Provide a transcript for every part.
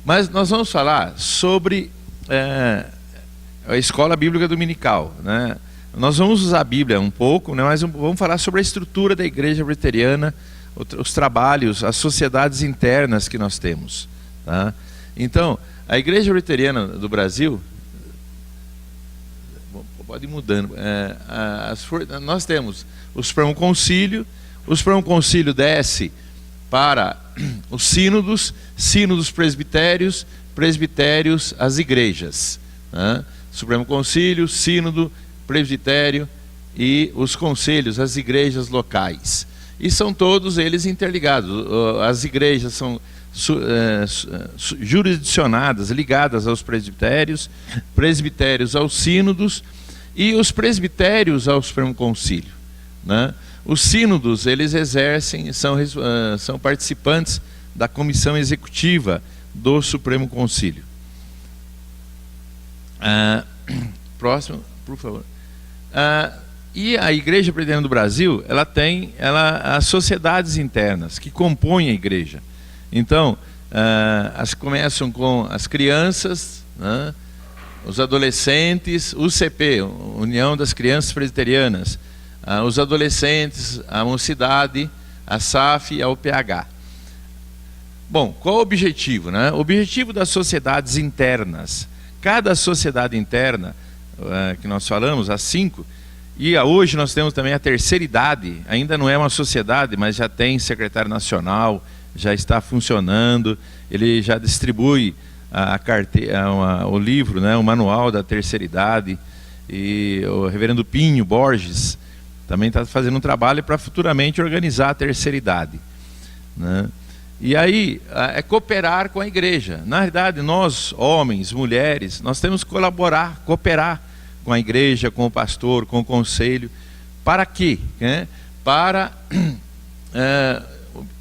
Mas nós vamos falar sobre a escola bíblica dominical, né? Nós vamos usar a Bíblia um pouco, né? Mas vamos falar sobre a estrutura da igreja presbiteriana, os trabalhos, as sociedades internas que nós temos, tá? Então, a igreja presbiteriana do Brasil, pode ir mudando, nós temos o Supremo Concílio. O Supremo Concílio desce para os sínodos, sínodos presbitérios, presbitérios as igrejas, né? Supremo Concílio, sínodo, presbitério e os conselhos, as igrejas locais. E são todos eles interligados. As igrejas são jurisdicionadas, ligadas aos presbitérios, presbitérios aos sínodos e os presbitérios ao Supremo Concílio, né? Os sínodos, eles exercem, são participantes da comissão executiva do Supremo Concílio. Próximo, por favor. E a Igreja Presbiteriana do Brasil, ela tem as sociedades internas que compõem a igreja. Então, começam com as crianças, né? Os adolescentes, o UCP, União das Crianças Presbiterianas, os adolescentes, a mocidade, a SAF e a UPH. Bom, qual o objetivo, né? O objetivo das sociedades internas. Cada sociedade interna que nós falamos, as 5, e hoje nós temos também a terceira idade, ainda não é uma sociedade, mas já tem secretário nacional, já está funcionando, ele já distribui o livro, né, o manual da terceira idade, e o reverendo Pinho Borges também está fazendo um trabalho para futuramente organizar a terceira idade, né? E aí é cooperar com a igreja. Na verdade, nós, homens, mulheres, nós temos que cooperar com a igreja, com o pastor, com o conselho. Para quê? Para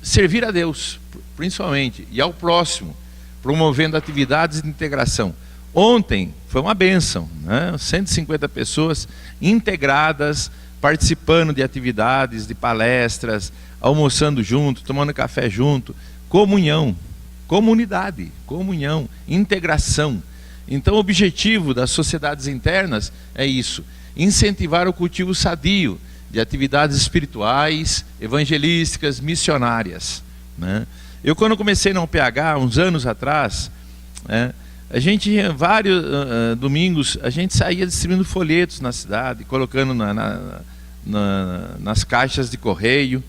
servir a Deus, principalmente, e ao próximo, promovendo atividades de integração. Ontem foi uma bênção, né? 150 pessoas integradas, participando de atividades, de palestras, almoçando junto, tomando café junto, comunhão, comunidade, comunhão, integração. Então o objetivo das sociedades internas é isso, incentivar o cultivo sadio de atividades espirituais, evangelísticas, missionárias, né? Eu, quando comecei na UPH, uns anos atrás, a gente tinha vários domingos, a gente saía distribuindo folhetos na cidade, colocando nas caixas de correio.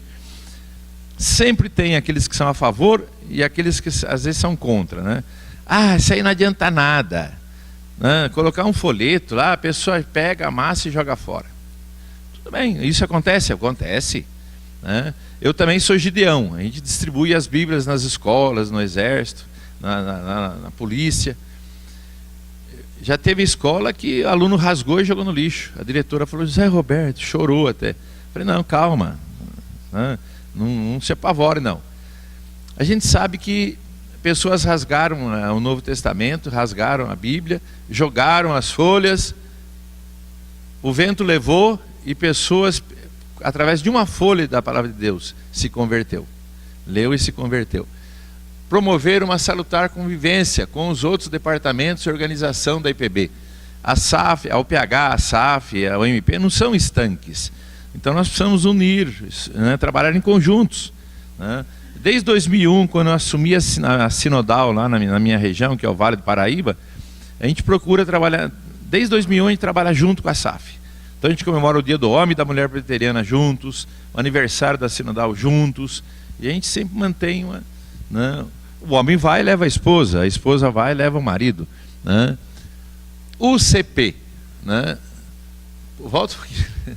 Sempre tem aqueles que são a favor e aqueles que às vezes são contra, né? Isso aí não adianta nada, né? Colocar um folheto lá, a pessoa pega, amassa e joga fora. Tudo bem, isso acontece, né? Eu também sou gideão, a gente distribui as Bíblias nas escolas, no exército, na polícia. Já teve escola que o aluno rasgou e jogou no lixo. A diretora falou: Zé Roberto, chorou até. Falei: não, calma, né? Não se apavore, não. A gente sabe que pessoas rasgaram o Novo Testamento, rasgaram a Bíblia, jogaram as folhas, o vento levou e pessoas, através de uma folha da palavra de Deus, se converteu. Leu e se converteu. Promover uma salutar convivência com os outros departamentos e organização da IPB. A SAF, a UPH, a SAF, a OMP não são estanques. Então nós precisamos unir, né, trabalhar em conjuntos, né? Desde 2001, quando eu assumi a Sinodal lá na minha região, que é o Vale do Paraíba, a gente procura trabalhar, desde 2001 a gente trabalha junto com a SAF. Então a gente comemora o Dia do Homem e da Mulher Presbiteriana juntos, o aniversário da Sinodal juntos, e a gente sempre mantém né? O homem vai e leva a esposa vai e leva o marido, né? UCP, né? Volta aqui.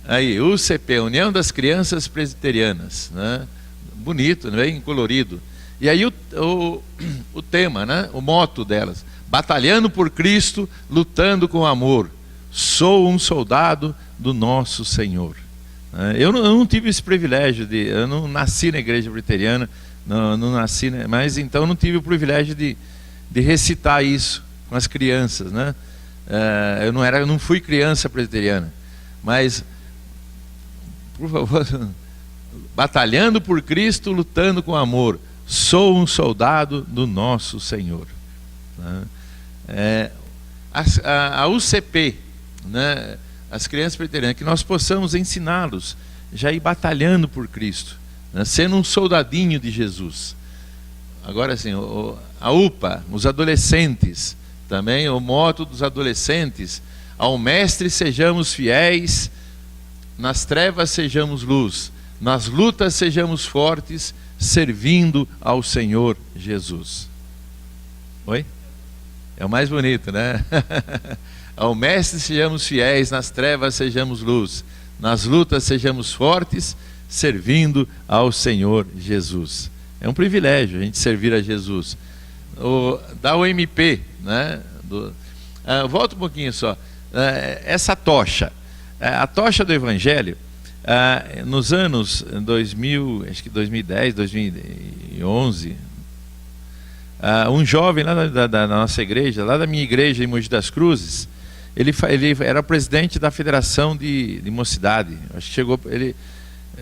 Aí, UCP, União das Crianças Presbiterianas, né? Bonito, bem colorido. E aí o tema, né? O moto delas: batalhando por Cristo, lutando com amor. Sou um soldado do nosso Senhor. Eu não tive esse privilégio eu não nasci na igreja presbiteriana, não nasci, mas então não tive o privilégio de recitar isso com as crianças, né? Eu não fui criança presbiteriana, mas, por favor, batalhando por Cristo, lutando com amor. sou um soldado do nosso Senhor. A UCP, né, as crianças presbiterianas, que nós possamos ensiná-los já ir batalhando por Cristo, né, sendo um soldadinho de Jesus. Agora sim, a UPA, os adolescentes, também o moto dos adolescentes: ao mestre sejamos fiéis, nas trevas sejamos luz, nas lutas sejamos fortes, servindo ao Senhor Jesus. Oi? É o mais bonito, né? Ao mestre sejamos fiéis, nas trevas sejamos luz, nas lutas sejamos fortes, servindo ao Senhor Jesus. É um privilégio a gente servir a Jesus. Da UMP, né? Volta um pouquinho só. Essa tocha, a tocha do Evangelho, nos anos 2000, acho que 2010, 2011, um jovem lá da nossa igreja, lá da minha igreja em Mogi das Cruzes, ele era presidente da Federação de Mocidade. Acho que ele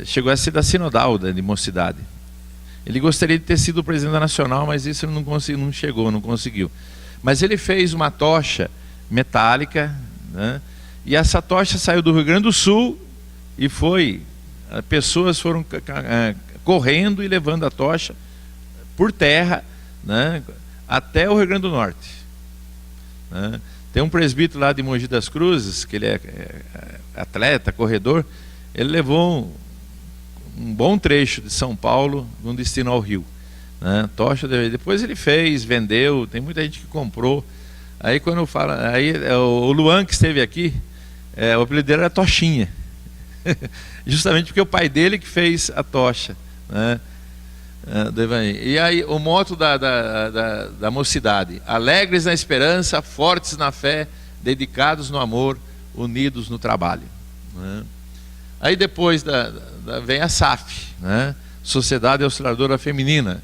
chegou a ser da Sinodal de Mocidade. Ele gostaria de ter sido presidente nacional, mas isso ele não conseguiu. Mas ele fez uma tocha metálica, né? E essa tocha saiu do Rio Grande do Sul e pessoas foram correndo e levando a tocha por terra, né, até o Rio Grande do Norte, né? Tem um presbítero lá de Mogi das Cruzes, que ele é atleta, corredor. Ele levou um bom trecho de São Paulo com destino ao Rio, né? Tocha, depois ele vendeu, tem muita gente que comprou. Aí quando eu falo, o Luan, que esteve aqui, o apelido dele era Tochinha, justamente porque o pai dele que fez a tocha, né? E aí o moto da mocidade: alegres na esperança, fortes na fé, dedicados no amor, unidos no trabalho, né? Aí depois vem a SAF, né? Sociedade Auxiliadora Feminina.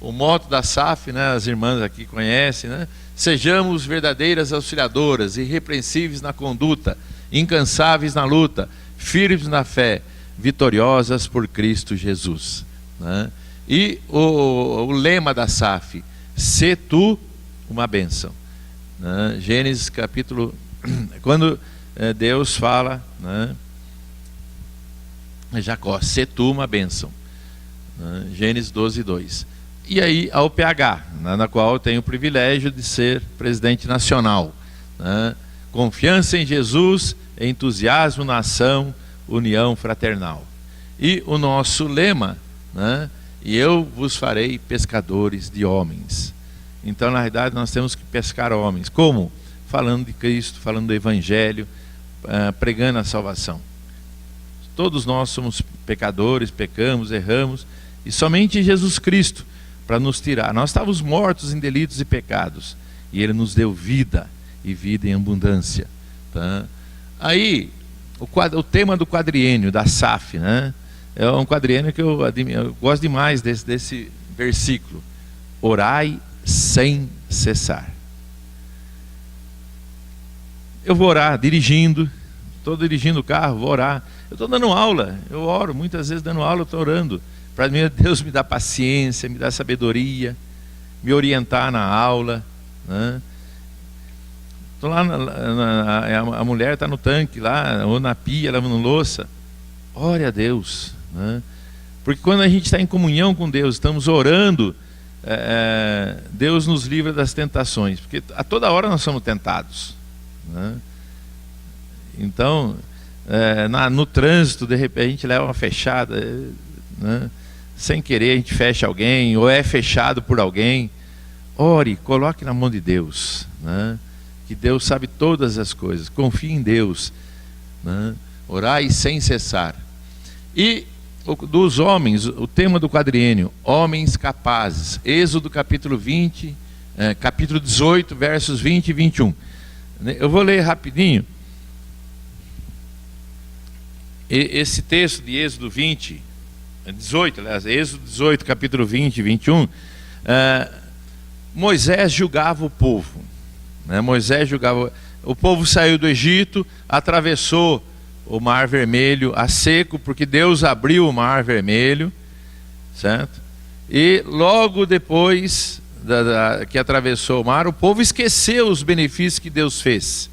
O moto da SAF, né, as irmãs aqui conhecem, né? Sejamos verdadeiras auxiliadoras, irrepreensíveis na conduta, incansáveis na luta, firmes na fé, vitoriosas por Cristo Jesus, né? E o lema da SAF: sê tu uma bênção, né? Gênesis capítulo, quando Deus fala, né, Jacó, sê tu uma bênção, né? Gênesis 12:2. E aí a UPH, né, na qual eu tenho o privilégio de ser presidente nacional, né? Confiança em Jesus, entusiasmo na ação, união fraternal. E o nosso lema, né? E eu vos farei pescadores de homens. Então, na realidade, nós temos que pescar homens. Como? Falando de Cristo, falando do Evangelho, pregando a salvação. Todos nós somos pecadores, pecamos, erramos, e somente Jesus Cristo para nos tirar. Nós estávamos mortos em delitos e pecados, e Ele nos deu vida, e vida em abundância, tá? Aí, o tema do quadriênio, da SAF, né? É um quadriênio que eu gosto demais desse versículo: orai sem cessar. Eu vou orar dirigindo, estou dirigindo o carro, vou orar. Eu estou dando aula, eu oro, muitas vezes dando aula eu estou orando. Para mim, Deus me dá paciência, me dá sabedoria, me orientar na aula, né? Estou lá, a mulher está no tanque lá, ou na pia, lavando louça. Ore a Deus, né? Porque quando a gente está em comunhão com Deus, estamos orando, Deus nos livra das tentações, porque a toda hora nós somos tentados, né? Então, no trânsito, de repente a gente leva uma fechada, né? Sem querer a gente fecha alguém, ou é fechado por alguém. Ore, coloque na mão de Deus, né? Que Deus sabe todas as coisas, confie em Deus, né? Orai sem cessar. E dos homens, o tema do quadriênio: homens capazes. Êxodo capítulo 20, capítulo 18, versos 20 e 21. Eu vou ler rapidinho esse texto de Êxodo 18, aliás, Êxodo 18, capítulo 20 e 21. Moisés julgava o povo, né? Moisés julgava. O povo saiu do Egito, atravessou o Mar Vermelho a seco, porque Deus abriu o Mar Vermelho, certo? E logo depois que atravessou o mar, o povo esqueceu os benefícios que Deus fez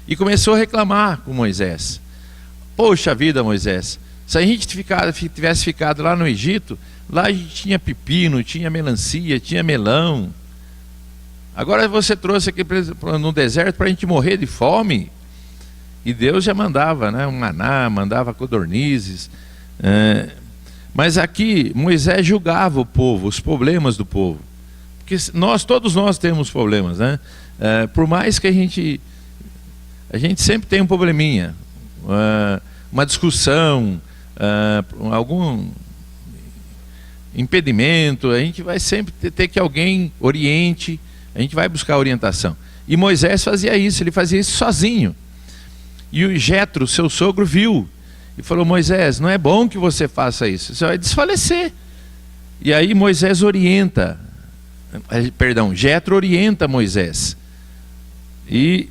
e começou a reclamar com Moisés. Poxa vida, Moisés, se a gente tivesse ficado lá no Egito, lá a gente tinha pepino, tinha melancia, tinha melão. Agora você trouxe aqui no deserto para a gente morrer de fome. E Deus já mandava, né, um maná, mandava codornizes. Mas aqui Moisés julgava o povo, os problemas do povo. Porque todos nós temos problemas, né? Por mais que a gente sempre tem um probleminha, uma discussão, algum impedimento, a gente vai sempre ter que alguém oriente, a gente vai buscar orientação. E Moisés fazia isso, ele fazia isso sozinho. E o Jetro, seu sogro, viu e falou: Moisés, não é bom que você faça isso, você vai desfalecer. E aí Moisés orienta, Jetro orienta Moisés. E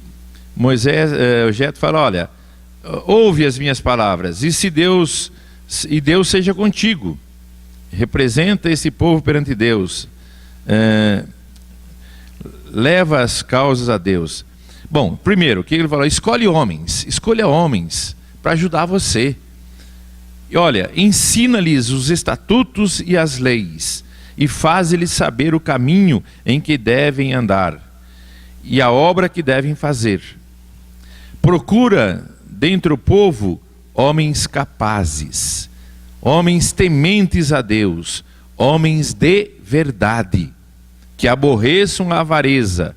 o Jetro fala: olha, ouve as minhas palavras, e Deus seja contigo, representa esse povo perante Deus, leva as causas a Deus. Bom, primeiro, o que ele falou? Escolha homens para ajudar você. E olha, ensina-lhes os estatutos e as leis, e faz-lhes saber o caminho em que devem andar, e a obra que devem fazer. Procura dentre o povo homens capazes, homens tementes a Deus, homens de verdade, que aborreçam a avareza.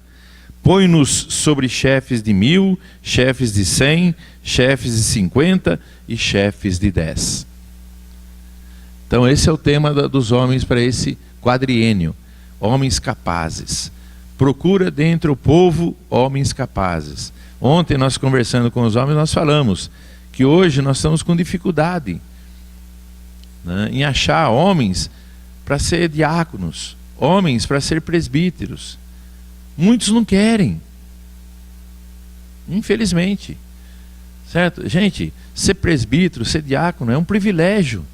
Põe-nos sobre chefes de 1000, chefes de 100, chefes de 50 e chefes de 10. Então esse é o tema dos homens para esse quadriênio. Homens capazes. Procura dentro do povo homens capazes. Ontem nós conversando com os homens, nós falamos que hoje nós estamos com dificuldade, né, em achar homens para ser diáconos, homens para ser presbíteros. Muitos não querem, infelizmente, certo? Gente, ser presbítero, ser diácono é um privilégio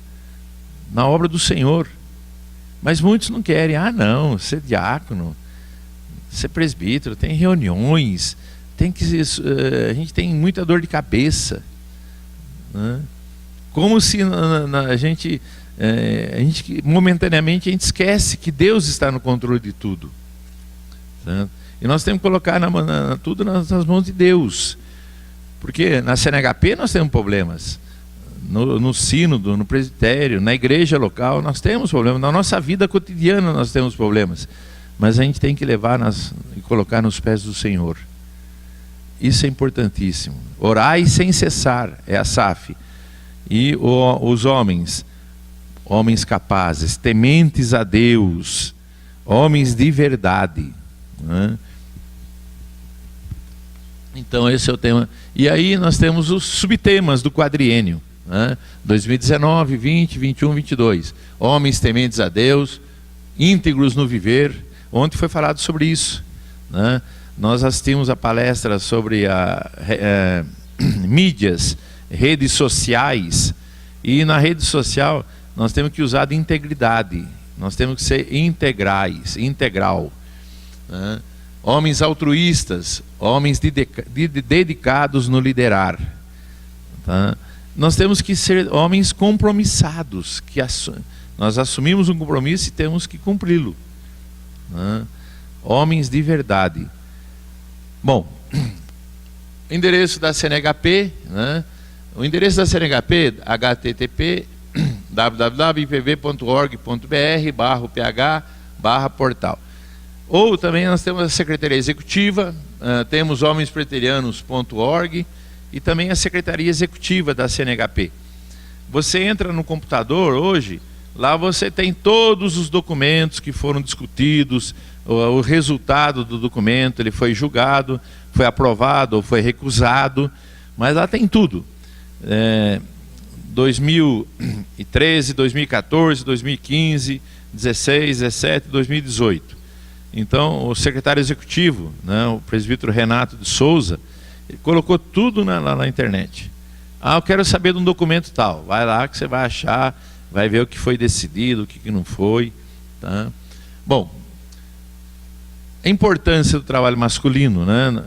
na obra do Senhor, mas muitos não querem. Não, ser diácono, ser presbítero, tem reuniões, a gente tem muita dor de cabeça, né? Como se a gente momentaneamente a gente esquece que Deus está no controle de tudo. E nós temos que colocar tudo nas mãos de Deus, porque na CNHP nós temos problemas, no sínodo, no presbitério, na igreja local nós temos problemas, na nossa vida cotidiana nós temos problemas, mas a gente tem que levar e colocar nos pés do Senhor. Isso é importantíssimo. Orai sem cessar, é a SAF. E os homens capazes, tementes a Deus, homens de verdade, né? Então esse é o tema. E aí nós temos os subtemas do quadriênio, né? 2019, 20, 21, 22. Homens tementes a Deus, íntegros no viver. Ontem foi falado sobre isso, né? Nós assistimos a palestra sobre mídias, redes sociais. E na rede social nós temos que usar de integridade. Nós temos que ser integral. Né? Homens altruístas, homens dedicados no liderar. Tá? Nós temos que ser homens compromissados, nós assumimos um compromisso e temos que cumpri-lo. Né? Homens de verdade. Bom, endereço da CNHP, né? O endereço da CNHP, http www.ipv.org.br/ph/portal. Ou também nós temos a Secretaria Executiva, temos homenspreterianos.org e também a Secretaria Executiva da CNHP. Você entra no computador hoje, lá você tem todos os documentos que foram discutidos, o resultado do documento, ele foi julgado, foi aprovado ou foi recusado, mas lá tem tudo. 2013, 2014, 2015, 16, 17, 2018. Então, o secretário executivo, né, o presbítero Renato de Souza, ele colocou tudo lá na internet. Eu quero saber de um documento tal. Vai lá que você vai achar, vai ver o que foi decidido, o que não foi. Tá? Bom, a importância do trabalho masculino, né?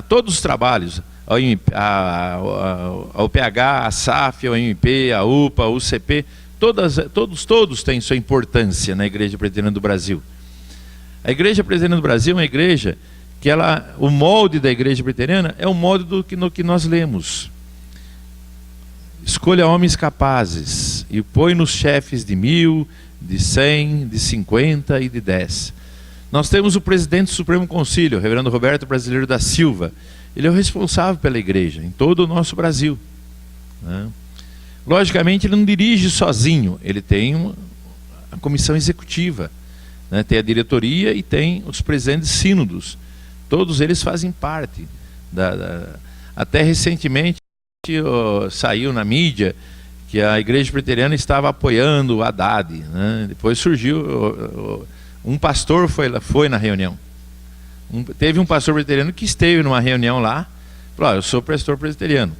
Todos os trabalhos, a UPH, a SAF, a OMP, a UPA, a UCP, todos têm sua importância na Igreja Presbiteriana do Brasil. A Igreja Presbiteriana do Brasil é uma igreja que o molde da Igreja Presbiteriana é o molde no que nós lemos. Escolha homens capazes e põe nos chefes de 1000, de 100, de 50 e de 10. Nós temos o presidente do Supremo Concílio, o reverendo Roberto Brasileiro da Silva. Ele é o responsável pela igreja, em todo o nosso Brasil, né? Logicamente, ele não dirige sozinho, ele tem a comissão executiva, né? Tem a diretoria e tem os presidentes de sínodos. Todos eles fazem parte. Até recentemente saiu na mídia que a Igreja Presbiteriana estava apoiando o Haddad, né? Depois surgiu, um pastor foi na reunião. Teve um pastor presbiteriano que esteve numa reunião lá, falou: eu sou pastor presbiteriano,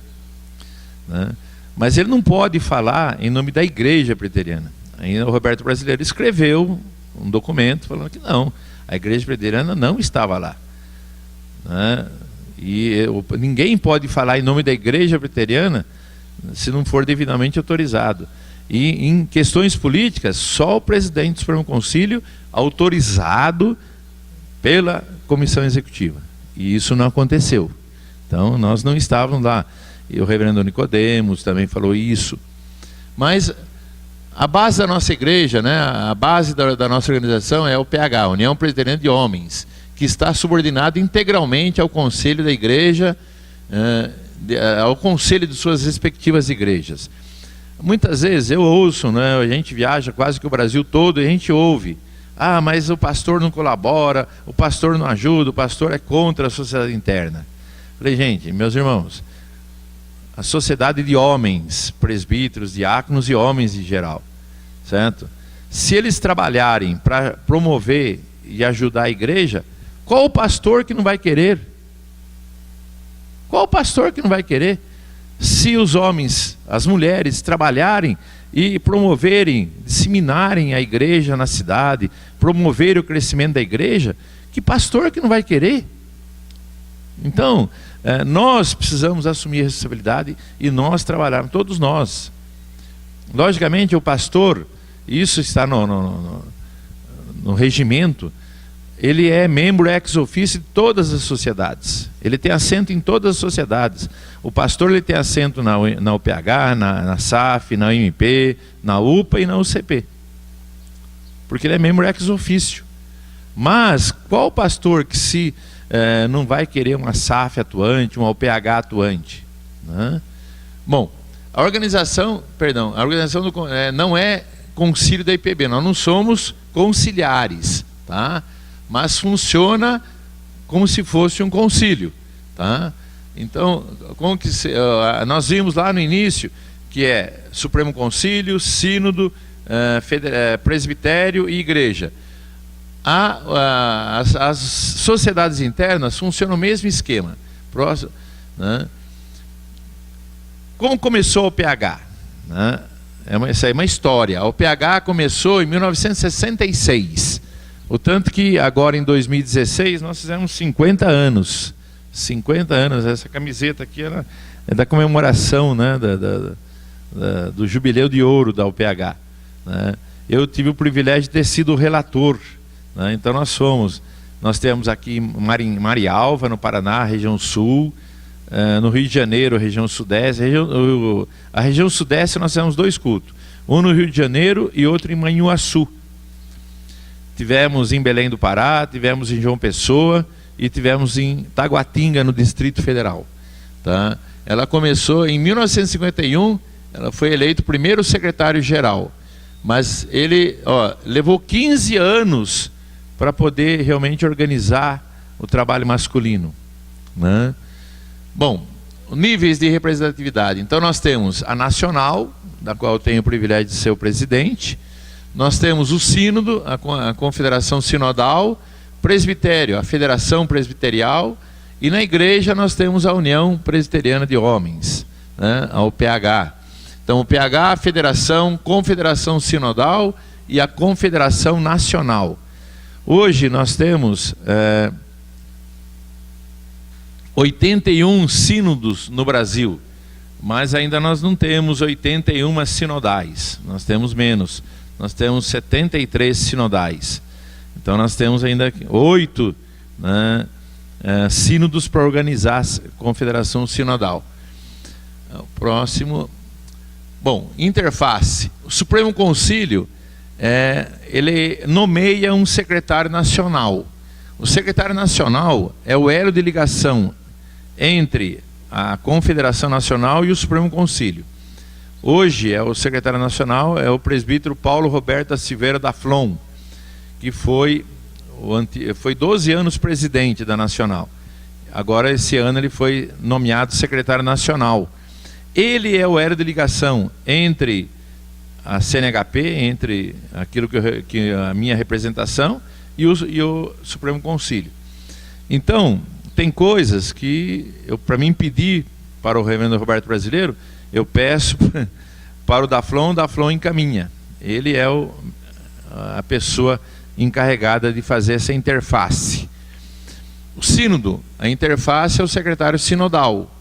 né? Mas ele não pode falar em nome da Igreja Presbiteriana. Aí o Roberto Brasileiro escreveu um documento falando que não, a Igreja Presbiteriana não estava lá, né? E ninguém pode falar em nome da Igreja Presbiteriana se não for devidamente autorizado. E em questões políticas, só o presidente do Supremo Concílio autorizado pela comissão executiva. E isso não aconteceu. Então, nós não estávamos lá. E o reverendo Nicodemos também falou isso. Mas a base da nossa igreja, né, a base da nossa organização é o PH, União Presbiteriana de Homens, que está subordinado integralmente ao conselho da igreja, ao conselho de suas respectivas igrejas. Muitas vezes eu ouço, né, a gente viaja quase que o Brasil todo e a gente ouve: ah, mas o pastor não colabora, o pastor não ajuda, o pastor é contra a sociedade interna. Falei: gente, meus irmãos, a sociedade de homens, presbíteros, diáconos e homens em geral, certo? Se eles trabalharem para promover e ajudar a igreja, qual o pastor que não vai querer? Qual o pastor que não vai querer? Se os homens, as mulheres trabalharem e promoverem, disseminarem a igreja na cidade, promoverem o crescimento da igreja, que pastor que não vai querer? Então, nós precisamos assumir a responsabilidade e nós trabalharmos, todos nós. Logicamente, o pastor, isso está no regimento, ele é membro ex officio de todas as sociedades. Ele tem assento em todas as sociedades. O pastor, ele tem assento na UPH, na SAF, na OMP, na UPA e na UCP. Porque ele é membro ex officio. Mas qual pastor que não vai querer uma SAF atuante, uma UPH atuante, né? Bom, a organização não é concílio da IPB, nós não somos conciliares, tá? Mas funciona como se fosse um concílio, tá? Então, nós vimos lá no início que é Supremo Concílio, Sínodo, Presbitério e Igreja. As sociedades internas funcionam o mesmo esquema. Próximo, né? Como começou o PH? Né? Essa é uma história. O PH começou em 1966. O tanto que agora em 2016 nós fizemos 50 anos. 50 anos. Essa camiseta aqui é da comemoração, né, do jubileu de ouro da UPH, né? Eu tive o privilégio de ter sido o relator, né? Então nós temos aqui Marialva, no Paraná, região sul, no Rio de Janeiro, região sudeste. A região sudeste nós temos 2 cultos, um no Rio de Janeiro e outro em Manhuaçu. Tivemos em Belém do Pará, tivemos em João Pessoa e tivemos em Taguatinga, no Distrito Federal, tá? Ela começou em 1951, ela foi eleito primeiro secretário-geral, mas ele levou 15 anos para poder realmente organizar o trabalho masculino, né? Bom, níveis de representatividade. Então nós temos a nacional, da qual eu tenho o privilégio de ser o presidente. Nós temos o sínodo, a confederação sinodal, presbitério, a federação presbiterial, e na igreja nós temos a União Presbiteriana de Homens, né, a UPH. Então o PH, a federação, confederação sinodal e a Confederação Nacional. Hoje nós temos 81 sínodos no Brasil, mas ainda nós não temos 81 sinodais, nós temos menos, nós temos 73 sinodais. Então nós temos ainda 8 sínodos para organizar a Confederação Sinodal. O próximo. Bom, interface. O Supremo Concílio, ele nomeia um secretário nacional. O secretário nacional é o elo de ligação entre a Confederação Nacional e o Supremo Concílio. Hoje, o secretário nacional é o presbítero Paulo Roberto da Silveira da Flon, que foi 12 anos presidente da Nacional. Agora, esse ano, ele foi nomeado secretário nacional. Ele é o elo de ligação entre a CNHP, entre aquilo que a minha representação e o Supremo Concílio. Então, tem coisas que, para mim pedir para o reverendo Roberto Brasileiro, eu peço para o Daflon encaminha. Ele é a pessoa encarregada de fazer essa interface. O sínodo, a interface é o secretário sinodal.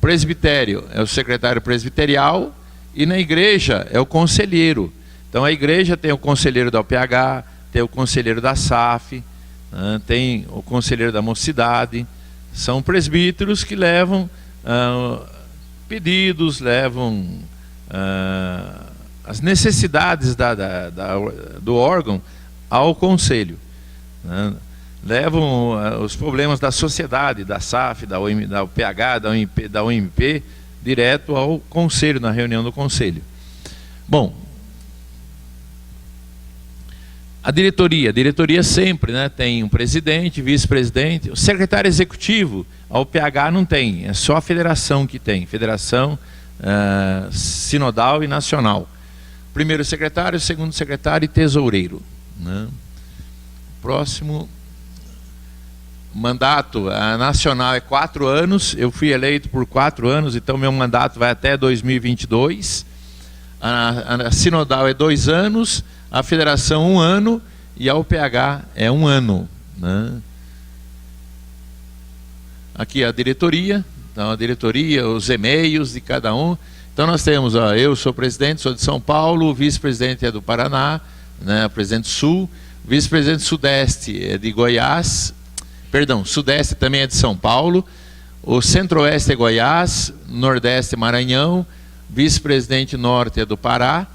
Presbitério é o secretário presbiterial e na igreja é o conselheiro. Então a igreja tem o conselheiro da UPH, tem o conselheiro da SAF, tem o conselheiro da mocidade. São presbíteros que levam pedidos, levam as necessidades do órgão ao conselho, levam os problemas da sociedade, da SAF, da UPH, da OMP, direto ao conselho, na reunião do conselho. Bom, a diretoria sempre tem um presidente, vice-presidente, o secretário executivo, a UPH não tem, é só a federação que tem, federação sinodal e nacional. Primeiro secretário, segundo secretário e tesoureiro. Próximo. Mandato nacional é 4 anos, eu fui eleito por 4 anos, então meu mandato vai até 2022. A sinodal é 2 anos, a federação 1 ano e a UPH é 1 ano. Aqui a diretoria, então a diretoria, os e-mails de cada um. Então nós temos, eu sou presidente, sou de São Paulo, o vice-presidente é do Paraná, presidente Sul, vice-presidente Sudeste é de Goiás, perdão, Sudeste também é de São Paulo, o Centro-Oeste é Goiás, Nordeste é Maranhão, vice-presidente Norte é do Pará,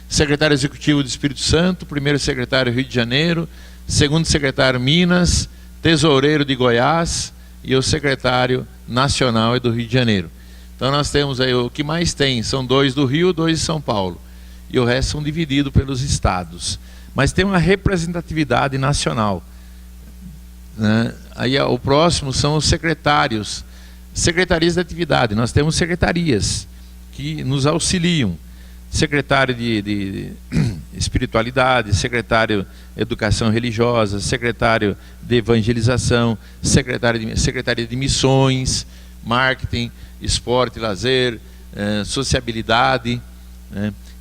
secretário executivo do Espírito Santo, primeiro secretário Rio de Janeiro, segundo secretário Minas, tesoureiro de Goiás e o secretário nacional é do Rio de Janeiro. Então nós temos aí, o que mais tem, são 2 do Rio, 2 de São Paulo, e o resto são divididos pelos estados. Mas tem uma representatividade nacional. Aí o próximo são os secretarias de atividade. Nós temos secretarias que nos auxiliam, secretário de espiritualidade, secretário de educação religiosa, secretário de evangelização, secretaria de missões, marketing, esporte, lazer, sociabilidade,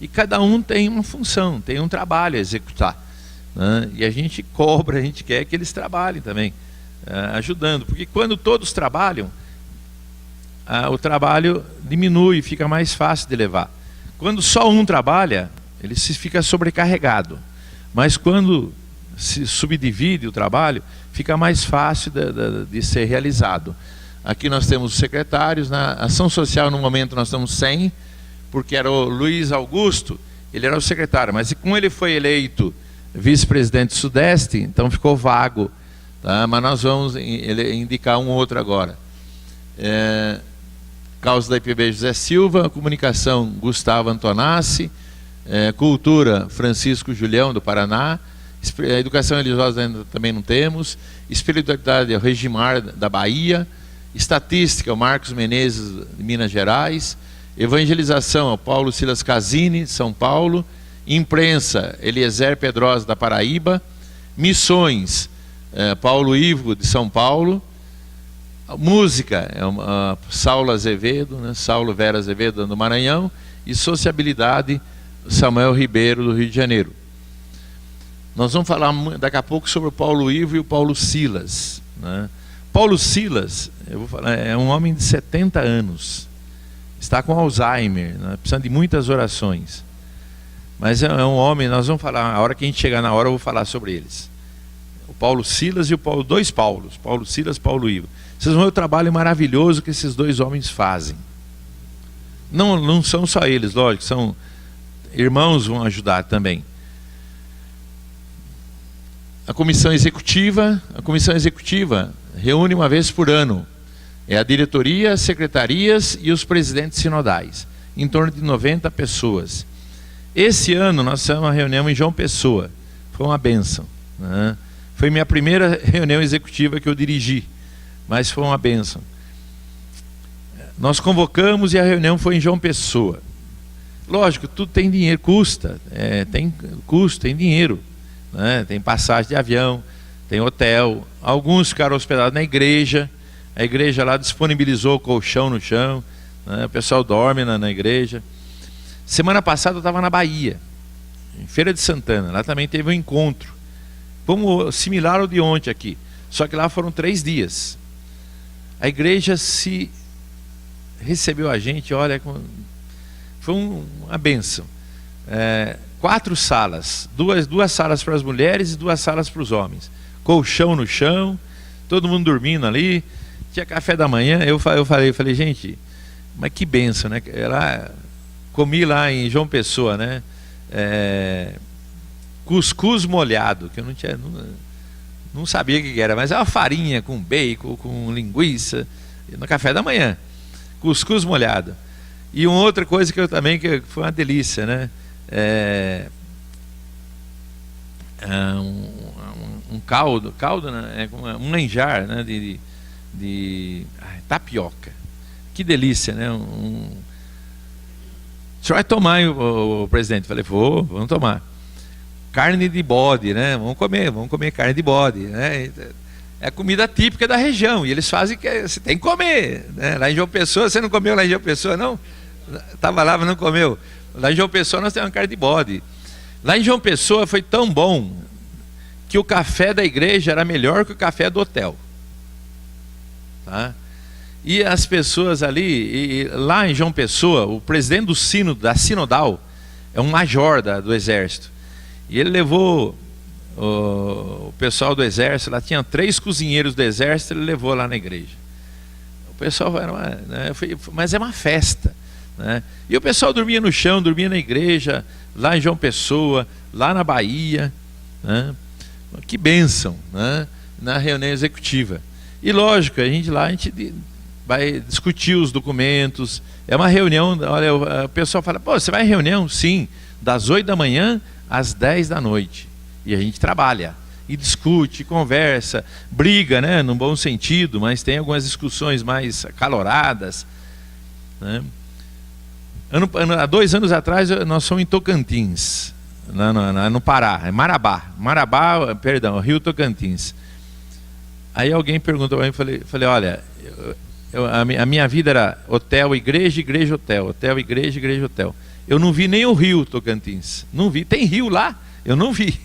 e cada um tem uma função, tem um trabalho a executar. E a gente cobra, a gente quer que eles trabalhem também, ajudando, porque quando todos trabalham, o trabalho diminui, fica mais fácil de levar. Quando só um trabalha, ele fica sobrecarregado, mas quando se subdivide o trabalho, fica mais fácil de ser realizado. Aqui nós temos os secretários, na ação social no momento nós estamos 100, porque era o Luiz Augusto, ele era o secretário, mas como ele foi eleito vice-presidente Sudeste, então ficou vago, tá? Mas nós vamos indicar um outro agora. Causa da IPB José Silva, comunicação Gustavo Antonassi, cultura Francisco Julião do Paraná, educação religiosa ainda também não temos, espiritualidade o Regimar da Bahia, estatística o Marcos Menezes de Minas Gerais, evangelização o Paulo Silas Casini de São Paulo, imprensa Eliezer Pedrosa da Paraíba, missões Paulo Ivo de São Paulo, música Saulo Azevedo, Saulo Vera Azevedo do Maranhão, e sociabilidade Samuel Ribeiro do Rio de Janeiro. Nós vamos falar daqui a pouco sobre o Paulo Ivo e o Paulo Silas, né? Paulo Silas, eu vou falar, é um homem de 70 anos, está com Alzheimer, né? Precisando de muitas orações. Mas é um homem, nós vamos falar, a hora que a gente chegar na hora eu vou falar sobre eles. O Paulo Silas e o Paulo, dois Paulos, Paulo Silas, Paulo Ivo. Vocês vão ver o trabalho maravilhoso que esses dois homens fazem. Não são só eles, lógico, são irmãos, vão ajudar também. A comissão executiva reúne uma vez por ano. É a diretoria, as secretarias e os presidentes sinodais, em torno de 90 pessoas. Esse ano nós tivemos uma reunião em João Pessoa, foi uma bênção, né? Foi minha primeira reunião executiva que eu dirigi, mas foi uma bênção. Nós convocamos e a reunião foi em João Pessoa. Lógico, tudo tem dinheiro, custa, tem custo, tem dinheiro, né? Tem passagem de avião, tem hotel, alguns ficaram hospedados na igreja, a igreja lá disponibilizou colchão no chão, né? O pessoal dorme na igreja. Semana passada eu estava na Bahia, em Feira de Santana, lá também teve um encontro, como similar ao de ontem aqui, só que lá foram 3 dias. A igreja se recebeu a gente, olha, foi uma bênção. 4 salas, duas salas para as mulheres e 2 salas para os homens, colchão no chão, todo mundo dormindo ali, tinha café da manhã. Eu falei, gente, mas que bênção, né? Comi lá em João Pessoa, né? Cuscuz molhado, que eu não sabia o que era, mas é uma farinha com bacon, com linguiça, no café da manhã. Cuscuz molhado. E uma outra coisa que foi uma delícia, né? Um caldo, né? Um manjar, né? de tapioca. Que delícia, né? O senhor vai tomar, o presidente? Falei, vamos tomar. Carne de bode, né? Vamos comer carne de bode, né? É a comida típica da região, e eles fazem que você tem que comer, né? Lá em João Pessoa, você não comeu lá em João Pessoa, não? Estava lá, mas não comeu. Lá em João Pessoa nós temos uma carne de bode. Lá em João Pessoa foi tão bom que o café da igreja era melhor que o café do hotel, tá? E as pessoas ali, lá em João Pessoa, o presidente do sínodo, da Sinodal, é um major do exército. E ele levou o pessoal do exército, lá tinha 3 cozinheiros do exército, ele levou lá na igreja. O pessoal mas é uma festa, né? E o pessoal dormia no chão, dormia na igreja, lá em João Pessoa, lá na Bahia, né? Que bênção, né? Na reunião executiva. E lógico, a gente vai discutir os documentos. É uma reunião, olha, o pessoal fala, pô, você vai em reunião? Sim, das 8 da manhã às 10 da noite. E a gente trabalha, e discute, conversa, briga, né, num bom sentido, mas tem algumas discussões mais acaloradas, né? Há 2 anos atrás, nós fomos em Tocantins, no Pará, Marabá, perdão, Rio Tocantins. Aí alguém perguntou para mim, falei, olha, a minha vida era hotel, igreja, igreja, hotel, hotel, igreja, igreja, hotel. Eu não vi nem o Rio Tocantins, não vi. Tem rio lá? Eu não vi.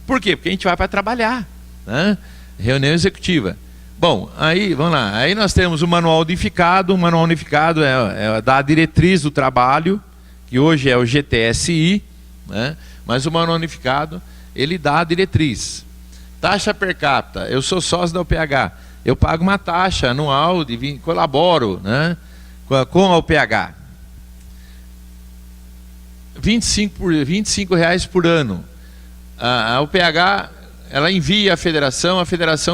Por quê? Porque a gente vai para trabalhar, né? Reunião executiva. Bom, aí, vamos lá. Aí nós temos o manual unificado. O manual unificado é da diretriz do trabalho, que hoje é o GTSI, né? Mas o manual unificado, ele dá a diretriz. Taxa per capita. Eu sou sócio da UPH. Eu pago uma taxa anual, colaboro, né, com a UPH. R$25 por ano. A UPH, ela envia a federação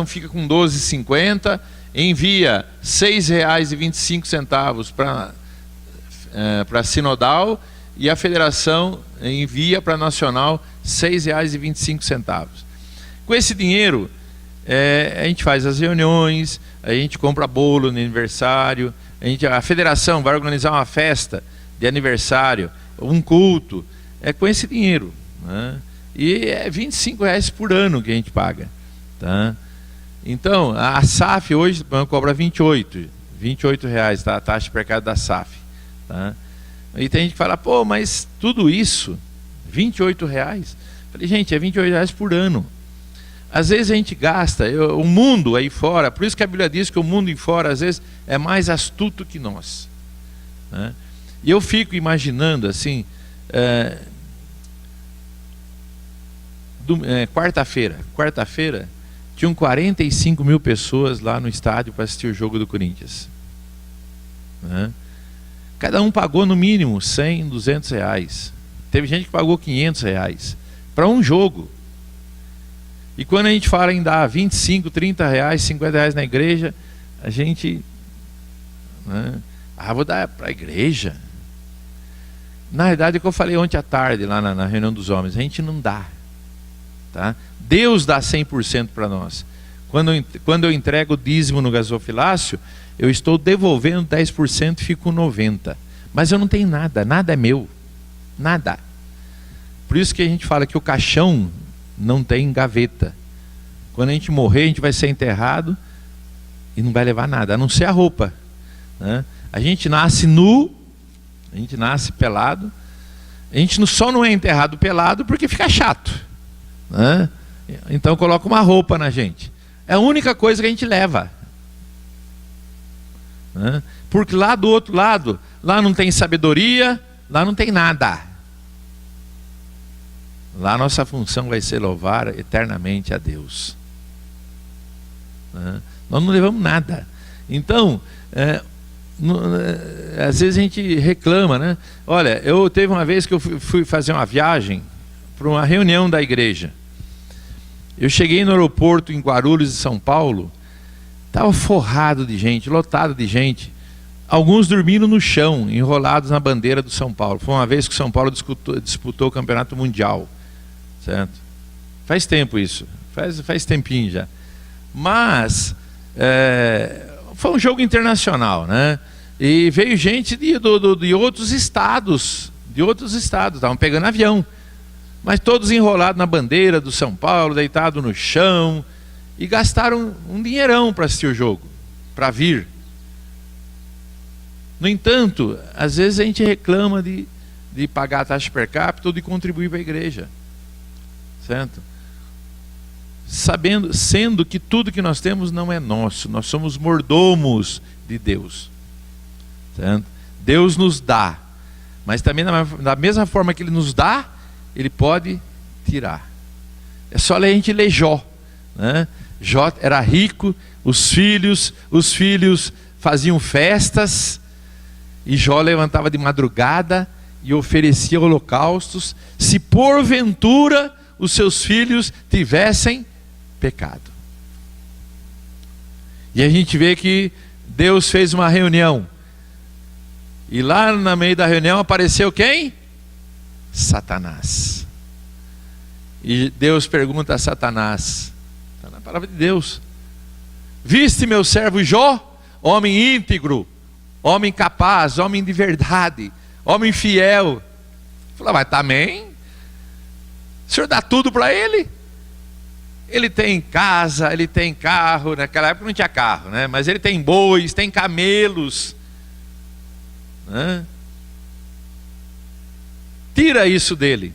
fica com R$12,50, envia R$6,25 para a Sinodal, e a federação envia para a Nacional R$6,25. Com esse dinheiro, a gente faz as reuniões, a gente compra bolo no aniversário, a federação vai organizar uma festa de aniversário, um culto, com esse dinheiro, né? E é R$25 por ano que a gente paga, tá? Então, a SAF hoje cobra R$28, tá? A taxa per capita da SAF, tá? E tem gente que fala, pô, mas tudo isso, R$28? Falei, gente, é R$ 28 por ano. Às vezes a gente gasta, o mundo aí fora, por isso que a Bíblia diz que o mundo aí fora, às vezes, é mais astuto que nós, né? E eu fico imaginando assim, quarta-feira, tinham 45 mil pessoas lá no estádio para assistir o jogo do Corinthians, né? Cada um pagou no mínimo 100, 200 reais. Teve gente que pagou 500 reais para um jogo. E quando a gente fala em dar 25, 30 reais, 50 reais na igreja, a gente, né, vou dar para a igreja. Na verdade, é o que eu falei ontem à tarde, lá na reunião dos homens, a gente não dá, tá? Deus dá 100% para nós. Quando eu entrego o dízimo no gasofilácio, eu estou devolvendo 10% e fico com 90%. Mas eu não tenho nada, nada é meu, nada. Por isso que a gente fala que o caixão não tem gaveta. Quando a gente morrer, a gente vai ser enterrado e não vai levar nada, a não ser a roupa, né? A gente nasce nu, a gente nasce pelado. A gente só não é enterrado pelado porque fica chato, né? Então coloca uma roupa na gente. É a única coisa que a gente leva, né? Porque lá do outro lado, lá não tem sabedoria, lá não tem nada. Lá a nossa função vai ser louvar eternamente a Deus, né? Nós não levamos nada. Então, às vezes a gente reclama, né? Olha, teve uma vez que eu fui fazer uma viagem para uma reunião da igreja. Eu cheguei no aeroporto em Guarulhos, de São Paulo, estava forrado de gente, lotado de gente. Alguns dormindo no chão, enrolados na bandeira do São Paulo. Foi uma vez que o São Paulo disputou o campeonato mundial, certo? Faz tempo isso, faz tempinho já. Mas foi um jogo internacional, né? E veio gente de outros estados, estavam pegando avião, mas todos enrolados na bandeira do São Paulo, deitados no chão, e gastaram um dinheirão para assistir o jogo, para vir. No entanto, às vezes a gente reclama de pagar a taxa per capita ou de contribuir para a igreja, certo? Sendo que tudo que nós temos não é nosso, nós somos mordomos de Deus, certo? Deus nos dá, mas também da mesma forma que Ele nos dá, Ele pode tirar. É só a gente ler Jó, né? Jó era rico, os filhos faziam festas, e Jó levantava de madrugada e oferecia holocaustos, se porventura os seus filhos tivessem pecado. E a gente vê que Deus fez uma reunião, e lá no meio da reunião apareceu quem? Satanás. E Deus pergunta a Satanás, está na palavra de Deus: viste meu servo Jó, homem íntegro, homem capaz, homem de verdade, homem fiel? Falou, mas também o senhor dá tudo para ele? Ele tem casa, ele tem carro. Naquela época não tinha carro, né? Mas ele tem bois, tem camelos, né? Tira isso dele.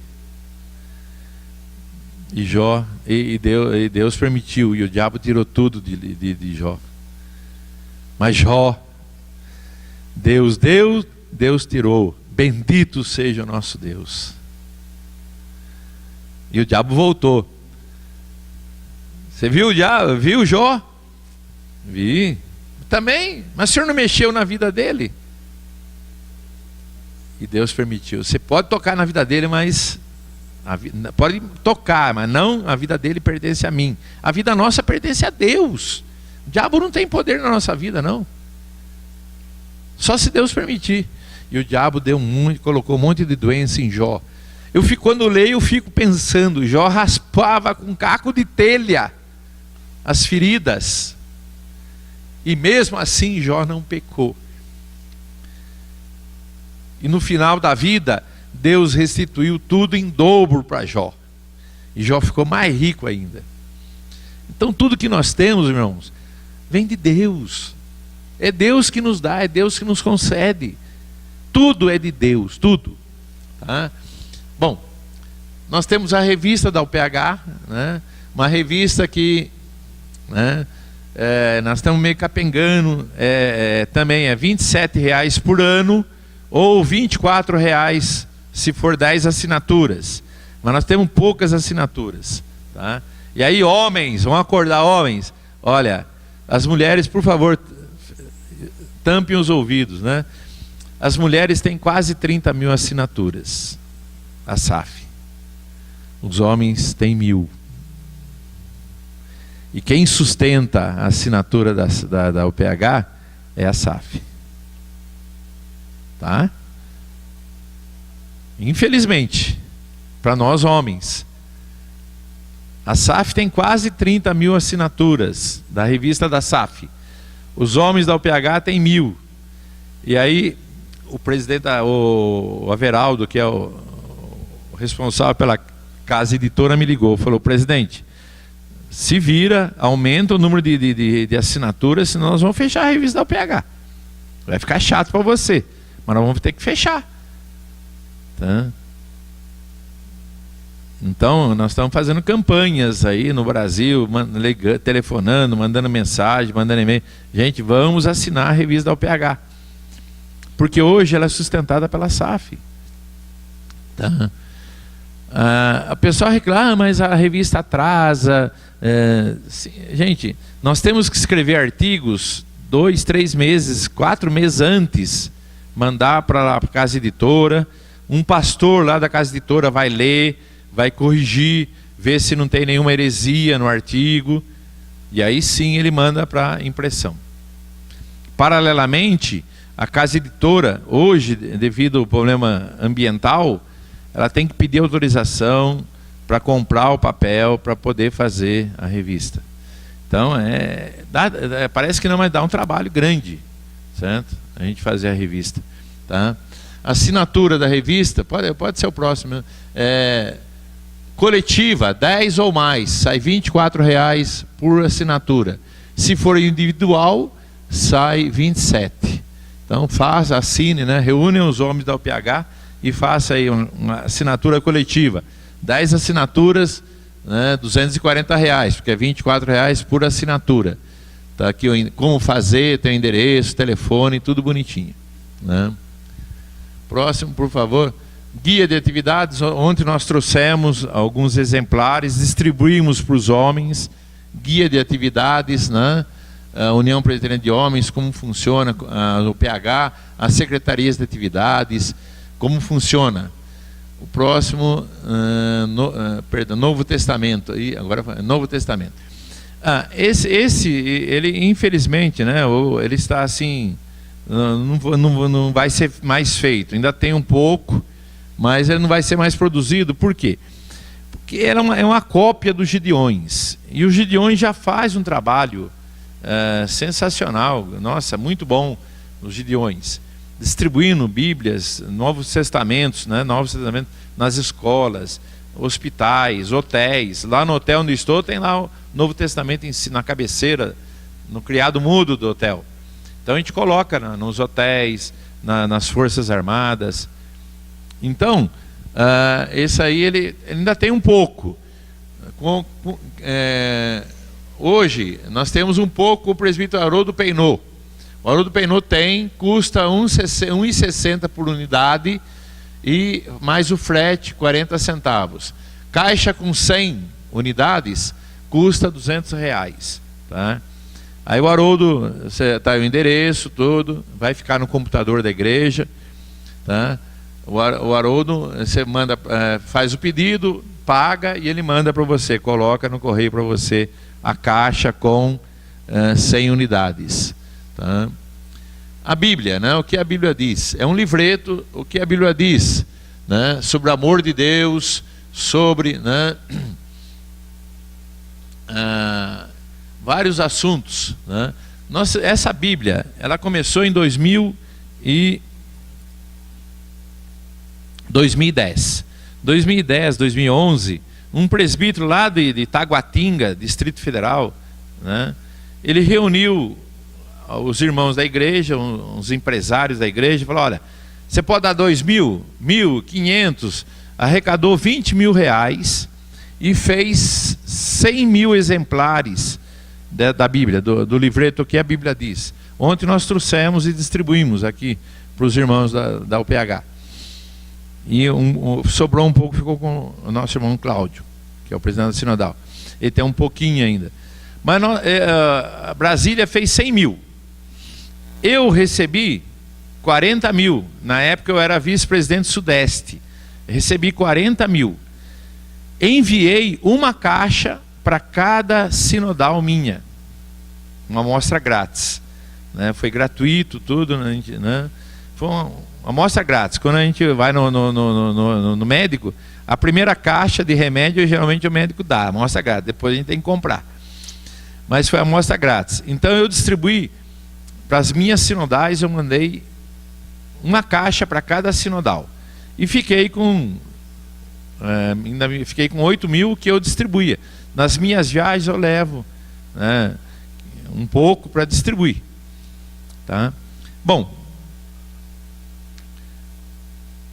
E Deus permitiu, e o diabo tirou tudo de Jó. Mas Jó, Deus deu, Deus tirou. Bendito seja o nosso Deus. E o diabo voltou. Você viu o diabo? Viu Jó? Vi. Também. Mas o senhor não mexeu na vida dele? E Deus permitiu. Você pode tocar na vida dele, mas pode tocar, mas não, a vida dele pertence a mim. A vida nossa pertence a Deus. O diabo não tem poder na nossa vida, não. Só se Deus permitir. E o diabo colocou um monte de doença em Jó. Quando eu leio, eu fico pensando, Jó raspava com caco de telha as feridas, e mesmo assim Jó não pecou. E no final da vida, Deus restituiu tudo em dobro para Jó, e Jó ficou mais rico ainda. Então tudo que nós temos, irmãos, vem de Deus. É Deus que nos dá, é Deus que nos concede. Tudo é de Deus, tudo, tá? Bom, Nós temos a revista da UPH, né? Uma revista que, né, nós estamos meio capengando, também é R$27 por ano, ou R$24 se for 10 assinaturas. Mas nós temos poucas assinaturas, tá? E aí, homens, vão acordar, homens. Olha, as mulheres, por favor, tampem os ouvidos, né? As mulheres têm quase 30 mil assinaturas, a SAF. Os homens têm 1.000. E quem sustenta a assinatura da UPH é a SAF. Tá? Infelizmente, para nós homens, a SAF tem quase 30 mil assinaturas da revista da SAF. Os homens da UPH têm 1.000. E aí, o presidente, o Averaldo, que é o responsável pela casa editora, me ligou. Falou: presidente, se vira, aumenta o número de assinaturas, senão nós vamos fechar a revista da UPH. Vai ficar chato para você, mas nós vamos ter que fechar. Tá? Então, nós estamos fazendo campanhas aí no Brasil, telefonando, mandando mensagem, mandando e-mail. Gente, vamos assinar a revista da UPH. Porque hoje ela é sustentada pela SAF. Tá? A pessoa reclama, mas a revista atrasa. Gente, nós temos que escrever artigos 2, 3 meses, 4 meses antes, mandar para a casa editora. Um pastor lá da casa editora vai ler, vai corrigir, ver se não tem nenhuma heresia no artigo, e aí sim ele manda para impressão. Paralelamente, a casa editora, hoje, devido ao problema ambiental, ela tem que pedir autorização para comprar o papel, para poder fazer a revista. Então, parece que não, mas dá um trabalho grande, certo? A gente fazer a revista. Tá? A assinatura da revista, pode ser o próximo, coletiva, 10 ou mais, sai R$24 por assinatura. Se for individual, sai 27. Então assine, né? Reúne os homens da UPH e faça aí uma assinatura coletiva. 10 assinaturas, né, R$240, porque é R$24 por assinatura. Tá aqui como fazer, tem endereço, telefone, tudo bonitinho. Né? Próximo, por favor. Guia de atividades. Ontem nós trouxemos alguns exemplares, distribuímos para os homens. Guia de atividades, né? A União Presbiteriana de Homens, como funciona o PH, as secretarias de atividades, como funciona. O próximo, Novo Testamento. E agora Novo Testamento. Ele infelizmente, né? Ele está assim, não vai ser mais feito. Ainda tem um pouco, mas ele não vai ser mais produzido. Por quê? Porque é uma cópia dos Gideões. E o Gideões já faz um trabalho sensacional. Nossa, muito bom os Gideões. Distribuindo Bíblias, Novos Testamentos, né? Novos Testamentos nas escolas, hospitais, hotéis. Lá no hotel onde estou tem lá o Novo Testamento na cabeceira, no criado mudo do hotel. Então a gente coloca nos hotéis, nas Forças Armadas. Então, esse aí ele ainda tem um pouco. Hoje, nós temos um pouco o presbítero Haroldo Peinot. O Haroldo Peinot custa R$ 1,60 por unidade e mais o frete, 40 centavos. Caixa com 100 unidades custa R$200. Tá? Aí o Haroldo, tá o endereço, tudo, vai ficar no computador da igreja. Tá? O Haroldo, você manda, faz o pedido, paga e ele manda para você, coloca no correio para você a caixa com 100 unidades. Tá? A Bíblia, né? O que a Bíblia diz? É um livreto, o que a Bíblia diz, né? Sobre o amor de Deus, sobre, né? Vários assuntos, né? Essa Bíblia, ela começou em 2010. 2011, um presbítero lá de Taguatinga, Distrito Federal, né? Ele reuniu os irmãos da igreja, uns empresários da igreja, e falou: olha, Você pode dar 2.000, 1.500, arrecadou 20 mil reais e fez 100 mil exemplares da Bíblia, do livreto que a Bíblia diz. Ontem nós trouxemos e distribuímos aqui para os irmãos da UPH. E sobrou um pouco, ficou com o nosso irmão Cláudio, que é o presidente da Sinodal. Ele tem um pouquinho ainda. Mas a Brasília fez 100 mil. Eu recebi 40 mil. Na época eu era vice-presidente Sudeste. Recebi 40 mil. Enviei uma caixa para cada sinodal minha. Uma amostra grátis. Né? Foi gratuito, tudo. Né? Foi uma amostra grátis. Quando a gente vai no médico, a primeira caixa de remédio geralmente o médico dá, amostra grátis. Depois a gente tem que comprar. Mas foi a amostra grátis. Então eu distribuí para as minhas sinodais, eu mandei uma caixa para cada sinodal. E fiquei com 8 mil que eu distribuía. Nas minhas viagens eu levo um pouco para distribuir. Tá? Bom,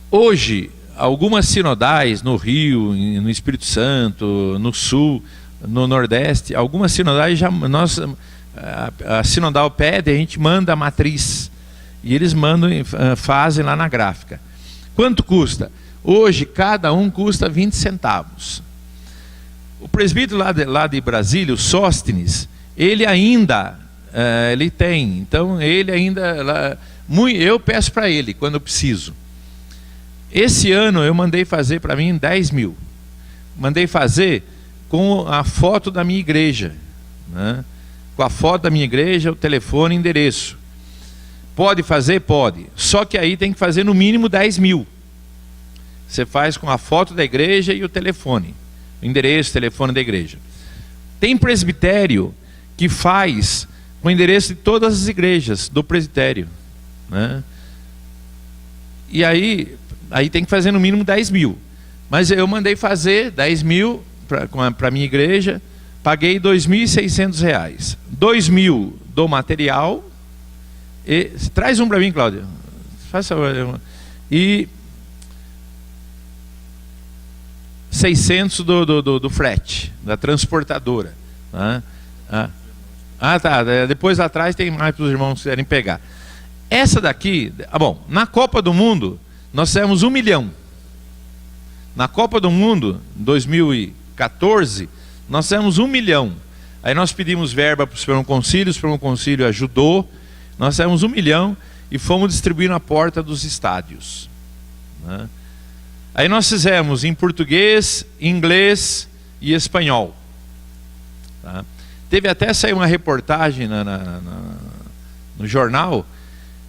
hoje, algumas sinodais no Rio, no Espírito Santo, no Sul, no Nordeste, algumas sinodais a sinodal pede, a gente manda a matriz. E eles mandam, fazem lá na gráfica. Quanto custa? Hoje, cada um custa 20 centavos. O presbítero lá de Brasília, o Sóstenes, ele ainda, ele tem. Então, ele ainda, eu peço para ele, quando eu preciso. Esse ano, eu mandei fazer para mim 10 mil. Mandei fazer com a foto da minha igreja. Né? Com a foto da minha igreja, o telefone e endereço. Pode fazer? Pode. Só que aí tem que fazer no mínimo 10 mil. Você faz com a foto da igreja e o telefone. O endereço, o telefone da igreja. Tem presbitério que faz com o endereço de todas as igrejas do presbitério. Né? E aí tem que fazer no mínimo 10 mil. Mas eu mandei fazer 10 mil para a minha igreja. Paguei R$ 2.600. 2 mil do material. Traz um para mim, Cláudia. Faça favor. E 600 do frete, da transportadora. Tá. Depois atrás tem mais para os irmãos que quiserem pegar. Essa daqui, bom, na Copa do Mundo, nós fizemos 1 milhão. Na Copa do Mundo, 2014, nós fizemos 1 milhão. Aí nós pedimos verba para o Supremo Concílio ajudou. Nós fizemos 1 milhão e fomos distribuir na porta dos estádios. Né? Aí nós fizemos em português, inglês e espanhol. Tá? Teve até sair uma reportagem no jornal,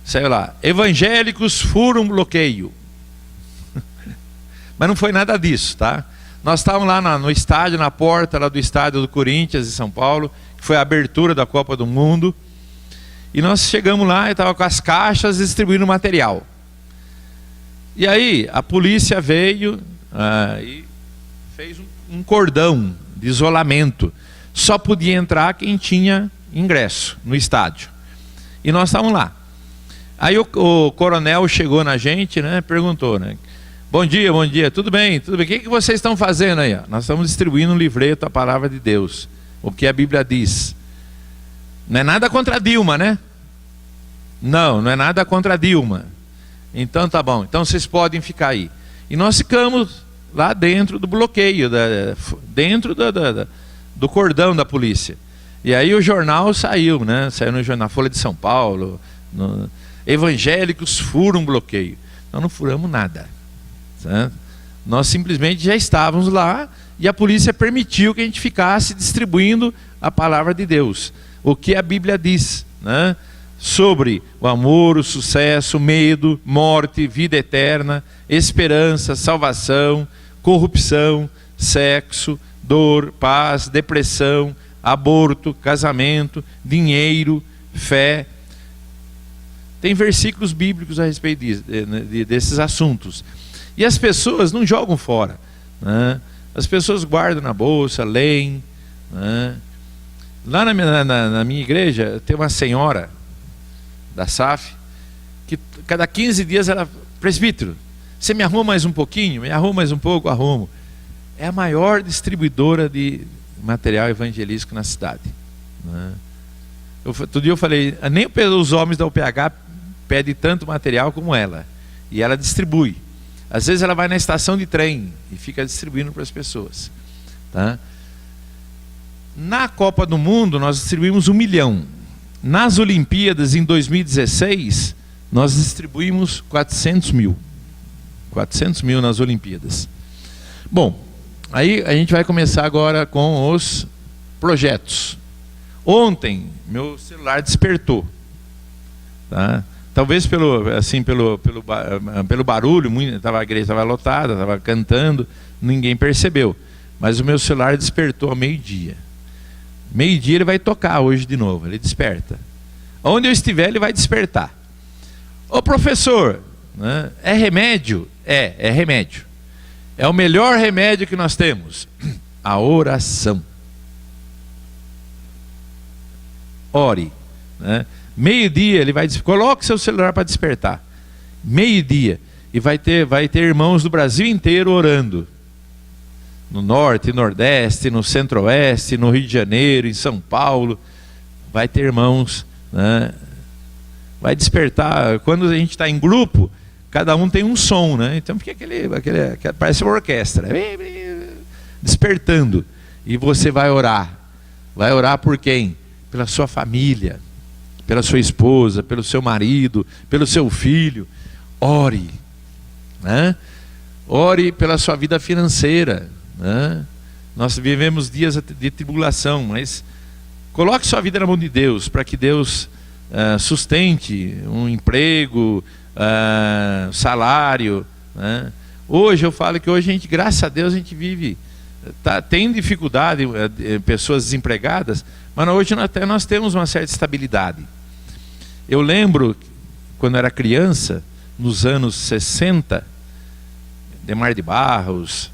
saiu lá, evangélicos furam bloqueio. Mas não foi nada disso, tá? Nós estávamos lá no estádio, na porta lá do estádio do Corinthians em São Paulo, que foi a abertura da Copa do Mundo. E nós chegamos lá e estava com as caixas distribuindo material. E aí a polícia veio e fez um cordão de isolamento. Só podia entrar quem tinha ingresso no estádio. E nós estávamos lá. Aí o coronel chegou na gente, né, perguntou, né? Bom dia, tudo bem? O que vocês estão fazendo aí? Nós estamos distribuindo um livreto, a palavra de Deus, o que a Bíblia diz. Não é nada contra a Dilma, né? Não é nada contra a Dilma. Então tá bom, então vocês podem ficar aí. E nós ficamos lá dentro do bloqueio, dentro do cordão da polícia. E aí o jornal saiu, né? Saiu no jornal Folha de São Paulo, evangélicos furam bloqueio. Nós não furamos nada. Certo? Nós simplesmente já estávamos lá e a polícia permitiu que a gente ficasse distribuindo a palavra de Deus. O que a Bíblia diz, né? Sobre o amor, o sucesso, o medo, morte, vida eterna, esperança, salvação, corrupção, sexo, dor, paz, depressão, aborto, casamento, dinheiro, fé. Tem versículos bíblicos a respeito desses assuntos. E as pessoas não jogam fora, né? As pessoas guardam na bolsa, leem, né? Lá na minha igreja tem uma senhora da SAF que cada 15 dias ela presbítero, você me arruma mais um pouquinho? Me arruma mais um pouco? Arrumo. É a maior distribuidora de material evangelístico na cidade, né? Outro dia eu falei, nem pelos homens da UPH pede tanto material como ela. E ela distribui. Às vezes ela vai na estação de trem e fica distribuindo para as pessoas, tá? Na Copa do Mundo nós distribuímos 1 milhão. Nas Olimpíadas em 2016 nós distribuímos 400 mil. 400 mil nas Olimpíadas. Bom, aí a gente vai começar agora com os projetos. Ontem meu celular despertou, tá? Talvez pelo barulho, a igreja estava lotada, estava cantando, ninguém percebeu. Mas o meu celular despertou ao meio-dia. Meio-dia ele vai tocar hoje de novo, ele desperta. Onde eu estiver ele vai despertar. Ô professor, né, é remédio? É remédio. É o melhor remédio que nós temos. A oração. Ore, né? Meio-dia ele vai, coloque seu celular para despertar. Meio-dia e vai ter irmãos do Brasil inteiro orando. No norte, nordeste, no centro-oeste, no Rio de Janeiro, em São Paulo, vai ter irmãos, né? Vai despertar. Quando a gente está em grupo, cada um tem um som, né? Então fica aquele parece uma orquestra, despertando. E você vai orar. Vai orar por quem? Pela sua família, pela sua esposa, pelo seu marido, pelo seu filho. Ore, né? Ore pela sua vida financeira, né? Nós vivemos dias de tribulação, mas coloque sua vida na mão de Deus, para que Deus sustente um emprego, salário, né? Hoje eu falo que hoje a gente, graças a Deus, a gente vive, tem dificuldade, pessoas desempregadas, mas hoje até nós temos uma certa estabilidade. Eu lembro, quando era criança, nos anos 60, Demar de Barros,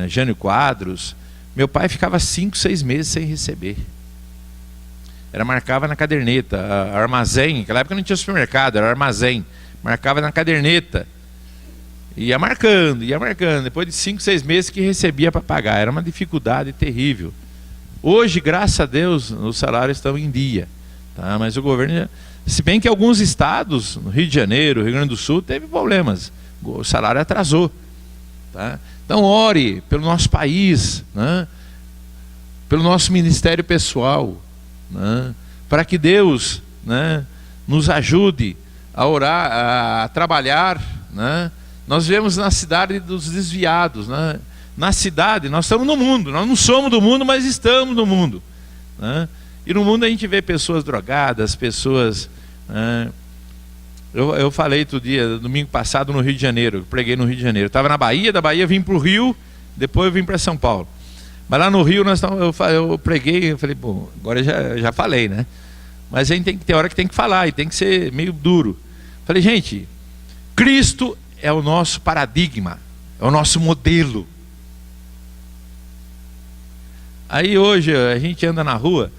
Jânio Quadros, meu pai ficava 5, 6 meses sem receber. Marcava na caderneta, armazém, naquela época não tinha supermercado, era armazém, marcava na caderneta, ia marcando, depois de 5, 6 meses que recebia para pagar, era uma dificuldade terrível. Hoje, graças a Deus, os salários estão em dia, tá? Mas o governo, se bem que alguns estados, no Rio de Janeiro, Rio Grande do Sul, teve problemas, o salário atrasou, tá? Então ore pelo nosso país, né? Pelo nosso ministério pessoal, né? Para que Deus, né, nos ajude a orar, a trabalhar, né? Nós vivemos na cidade dos desviados, né? Na cidade, nós estamos no mundo, nós não somos do mundo, mas estamos no mundo, né? E no mundo a gente vê pessoas drogadas, pessoas, né? Eu falei outro dia, domingo passado, no Rio de Janeiro, eu preguei no Rio de Janeiro, eu estava na Bahia, da Bahia vim para o Rio, depois eu vim para São Paulo. Mas lá no Rio eu preguei, eu falei, bom, agora eu já falei, né? Mas a gente tem que ter hora que tem que falar, e tem que ser meio duro. Falei, gente, Cristo é o nosso paradigma, é o nosso modelo. Aí hoje a gente anda na rua,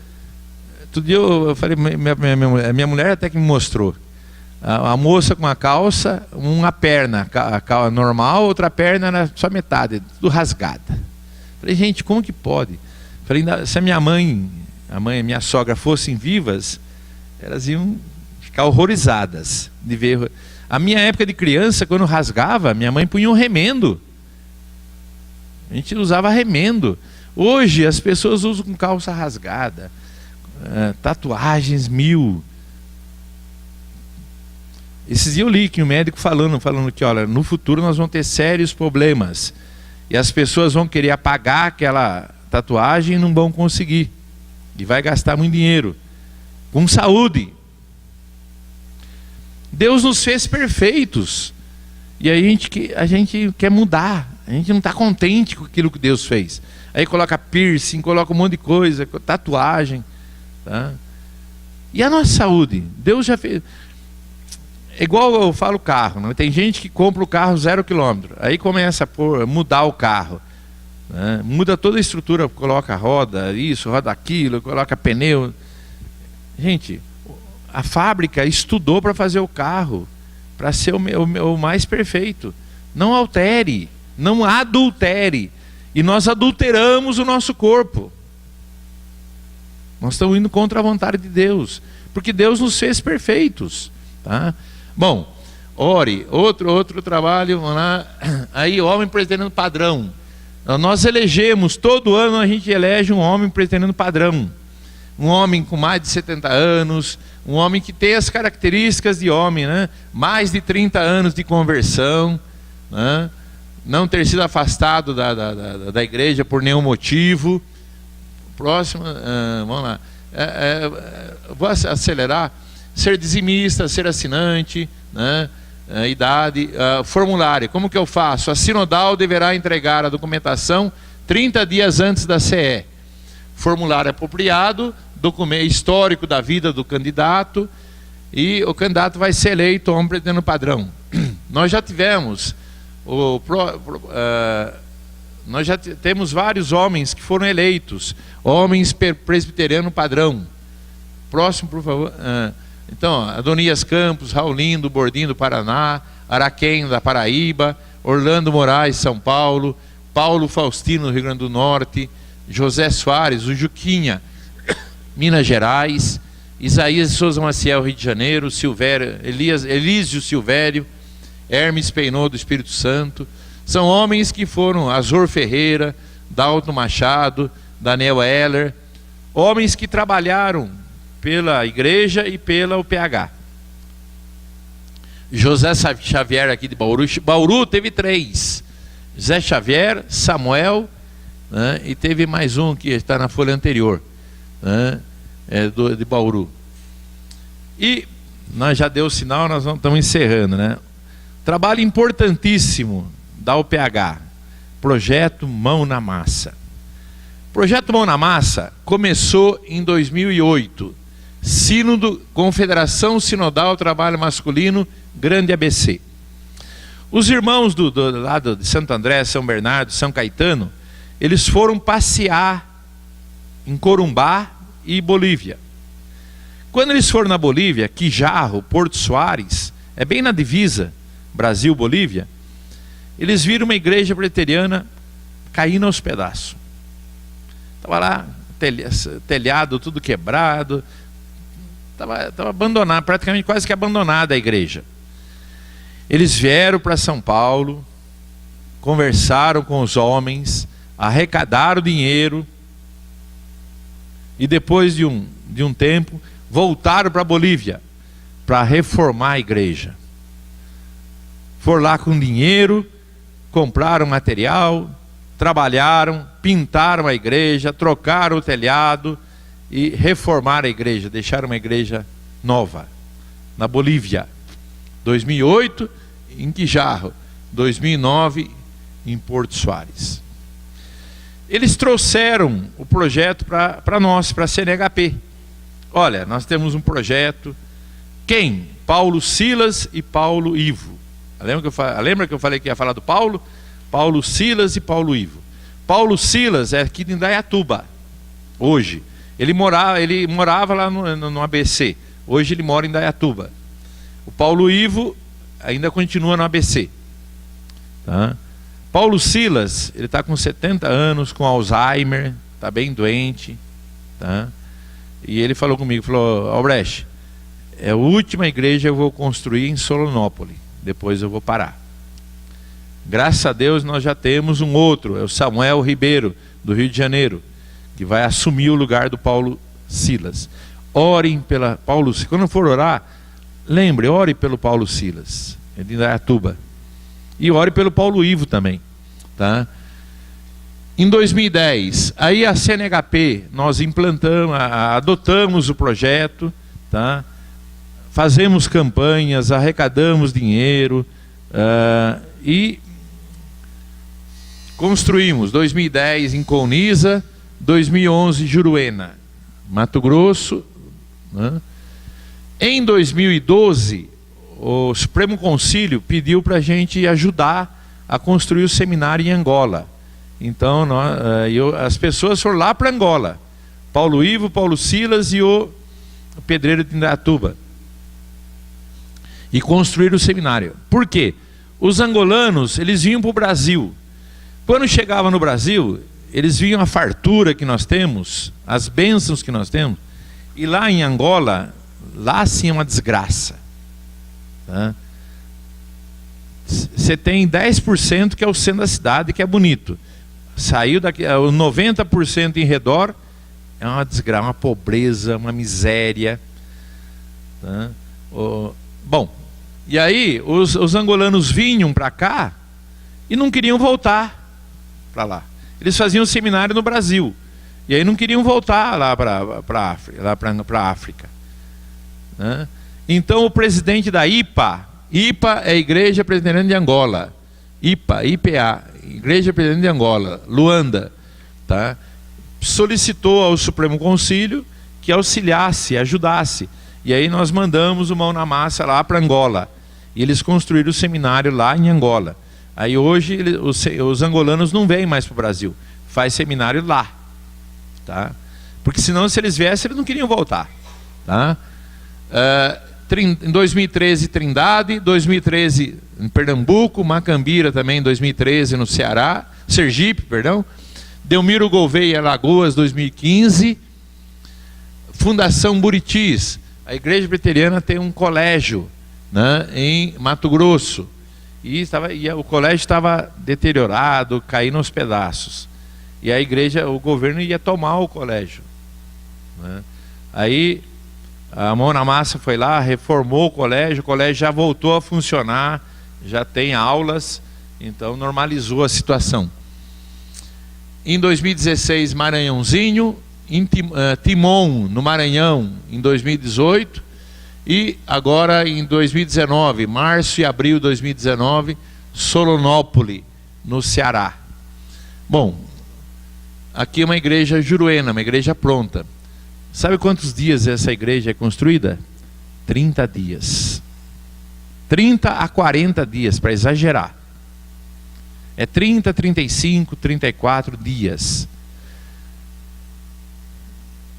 todo dia eu falei, minha mulher até que me mostrou, a moça com a calça, uma perna a normal, outra perna era só metade, tudo rasgada. Falei, gente, como que pode? Falei, se a minha sogra fossem vivas, elas iam ficar horrorizadas de ver. A minha época de criança, quando rasgava, minha mãe punha um remendo. A gente usava remendo. Hoje as pessoas usam com calça rasgada, tatuagens 1000. Esses dias eu li que o médico falando que, olha, no futuro nós vamos ter sérios problemas. E as pessoas vão querer apagar aquela tatuagem e não vão conseguir. E vai gastar muito dinheiro. Com saúde. Deus nos fez perfeitos. E aí a gente quer mudar. A gente não está contente com aquilo que Deus fez. Aí coloca piercing, coloca um monte de coisa, tatuagem. Tá? E a nossa saúde? Deus já fez... É igual eu falo carro, né? Tem gente que compra o carro 0 km, aí começa a mudar o carro, né? Muda toda a estrutura, coloca roda isso, roda aquilo, coloca pneu. Gente, a fábrica estudou para fazer o carro, para ser o mais perfeito. Não altere, não adultere. E nós adulteramos o nosso corpo. Nós estamos indo contra a vontade de Deus, porque Deus nos fez perfeitos, tá? Bom, ore, outro trabalho, vamos lá. Aí, homem presbiteriano padrão. Nós elegemos, todo ano a gente elege um homem presbiteriano padrão. Um homem com mais de 70 anos, um homem que tem as características de homem, né? Mais de 30 anos de conversão, né? Não ter sido afastado da igreja por nenhum motivo. Próximo, vamos lá. Vou acelerar. Ser dizimista, ser assinante, né? Idade, formulário. Como que eu faço? A sinodal deverá entregar a documentação 30 dias antes da CE. Formulário apropriado, documento histórico da vida do candidato, e o candidato vai ser eleito homem presbiteriano padrão. Nós já tivemos nós já temos vários homens que foram eleitos, homens presbiteriano padrão. Próximo, por favor. Então, Adonias Campos, Raulindo, Bordim do Paraná, Araquém da Paraíba, Orlando Moraes, São Paulo, Paulo Faustino, Rio Grande do Norte, José Soares, o Juquinha, Minas Gerais, Isaías de Souza Maciel, Rio de Janeiro, Elísio Silvério, Hermes Peinô do Espírito Santo. São homens que foram Azor Ferreira, Dalton Machado, Daniel Heller, homens que trabalharam pela igreja e pela UPH. José Xavier aqui de Bauru. Bauru teve 3. José Xavier, Samuel, né, e teve mais um que está na folha anterior, né, de Bauru. E nós já deu o sinal, nós estamos encerrando, né? Trabalho importantíssimo da UPH, Projeto Mão na Massa. Projeto Mão na Massa começou em 2008, Sínodo, Confederação Sinodal Trabalho Masculino, Grande ABC. Os irmãos do lado de Santo André, São Bernardo, São Caetano, eles foram passear em Corumbá e Bolívia. Quando eles foram na Bolívia, Quijarro, Porto Soares, é bem na divisa Brasil-Bolívia, eles viram uma igreja presbiteriana caindo aos pedaços. Estava lá, telhado tudo quebrado, estava abandonado, praticamente quase que abandonada a igreja. Eles vieram para São Paulo, conversaram com os homens, arrecadaram dinheiro, e depois de um tempo, voltaram para a Bolívia, para reformar a igreja. Foram lá com dinheiro, compraram material, trabalharam, pintaram a igreja, trocaram o telhado e reformaram a igreja, deixaram uma igreja nova, na Bolívia. 2008 em Quijarro, 2009 em Porto Soares. Eles trouxeram o projeto para nós, para a CNHP. Olha, nós temos um projeto. Quem? Paulo Silas e Paulo Ivo. Lembra que eu falei que ia falar do Paulo? Paulo Silas e Paulo Ivo. Paulo Silas é aqui de Indaiatuba, hoje. Ele morava lá no ABC. Hoje ele mora em Indaiatuba. O Paulo Ivo ainda continua no ABC. Tá? Paulo Silas, ele está com 70 anos, com Alzheimer, está bem doente. Tá? E ele falou comigo, falou: Albrecht, é a última igreja que eu vou construir em Solonópolis, depois eu vou parar. Graças a Deus nós já temos um outro, é o Samuel Ribeiro, do Rio de Janeiro, que vai assumir o lugar do Paulo Silas. Orem pela Paulo Silas. Quando for orar, lembre, ore pelo Paulo Silas, é de Indaiatuba. E ore pelo Paulo Ivo também. Tá? Em 2010, aí a CNHP, nós implantamos, adotamos o projeto, tá? Fazemos campanhas, arrecadamos dinheiro, e construímos 2010 em Colniza, 2011 Juruena, Mato Grosso, né? Em 2012 o Supremo Concílio pediu para a gente ajudar a construir o seminário em Angola. Então as pessoas foram lá para Angola, Paulo Ivo, Paulo Silas e o pedreiro de Indaiatuba. e construíram o seminário. Por quê? Os angolanos, eles vinham para o Brasil. Quando chegavam no Brasil, eles viam a fartura que nós temos, as bênçãos que nós temos, e lá em Angola, lá sim é uma desgraça. Tá? Você tem 10% que é o centro da cidade, que é bonito. Saiu daqui, os 90% em redor é uma desgraça, uma pobreza, uma miséria. Tá? Bom, e aí os angolanos vinham para cá e não queriam voltar para lá. Eles faziam seminário no Brasil e aí não queriam voltar lá para a África. Né? Então o presidente da IPA é a Igreja Presbiteriana de Angola, IPA, Igreja Presbiteriana de Angola, Luanda, tá? Solicitou ao Supremo Concílio que auxiliasse, ajudasse. E aí nós mandamos o Mão na Massa lá para Angola. E eles construíram o seminário lá em Angola. Aí hoje os angolanos não vêm mais para o Brasil. Faz seminário lá. Tá? Porque senão, se eles viessem, eles não queriam voltar. Tá? Em 2013, Trindade. 2013, em Pernambuco. Macambira também, em 2013, no Ceará. Sergipe, perdão. Delmiro Gouveia, Alagoas, 2015. Fundação Buritis. A Igreja Presbiteriana tem um colégio, né, em Mato Grosso. E o colégio estava deteriorado, caindo aos pedaços. E a igreja, o governo ia tomar o colégio. Né? Aí a Mão na Massa foi lá, reformou o colégio já voltou a funcionar, já tem aulas, então normalizou a situação. Em 2016, Maranhãozinho. Em Timon, no Maranhão, em 2018, e agora em 2019, março e abril de 2019, Solonópole, no Ceará. Bom, aqui é uma igreja juruena, uma igreja pronta. Sabe quantos dias essa igreja é construída? 30 dias. 30 a 40 dias, para exagerar. É 30, 35, 34 dias.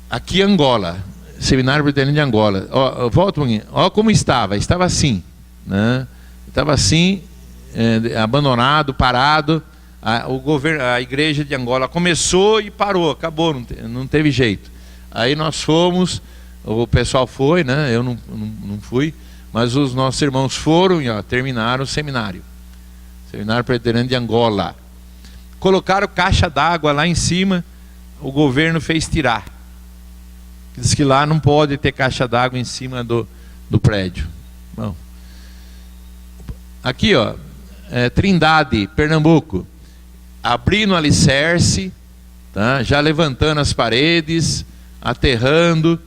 Aqui Angola, Seminário Presbiteriano de Angola. Volta um pouquinho. Olha como estava assim, né? Estava assim, abandonado, parado. A igreja de Angola começou e parou, acabou, não teve jeito. Aí nós fomos, o pessoal foi, né? Eu não fui, mas os nossos irmãos foram e terminaram o seminário. Seminário Presbiteriano de Angola. Colocaram caixa d'água lá em cima, o governo fez tirar. Diz que lá não pode ter caixa d'água em cima do prédio. Bom. Aqui, ó, Trindade, Pernambuco. Abrindo o alicerce, tá? Já levantando as paredes, aterrando.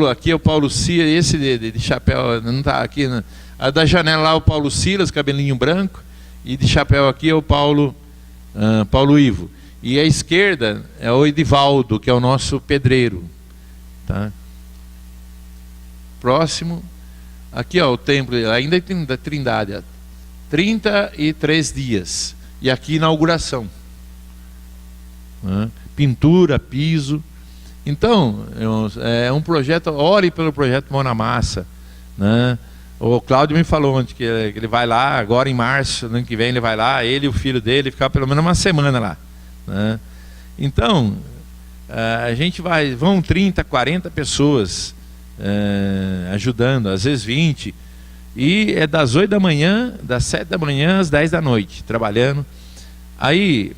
Aqui é o Paulo Silas, esse de chapéu, não está aqui. Né? A da janela lá, o Paulo Silas, cabelinho branco. E de chapéu aqui é o Paulo Ivo. E à esquerda é o Edivaldo, que é o nosso pedreiro. Tá? Próximo. Aqui, ó, o templo, ainda tem da Trindade. 33 dias. E aqui inauguração. Pintura, piso. Então, é um projeto, ore pelo projeto Mão na Massa. Né? O Cláudio me falou ontem que ele vai lá, agora em março, no ano que vem ele vai lá, ele e o filho dele, ficar pelo menos uma semana lá. Né? Então, a gente vão 30, 40 pessoas ajudando, às vezes 20, e é das 8 da manhã, das 7 da manhã às 10 da noite, trabalhando. Aí,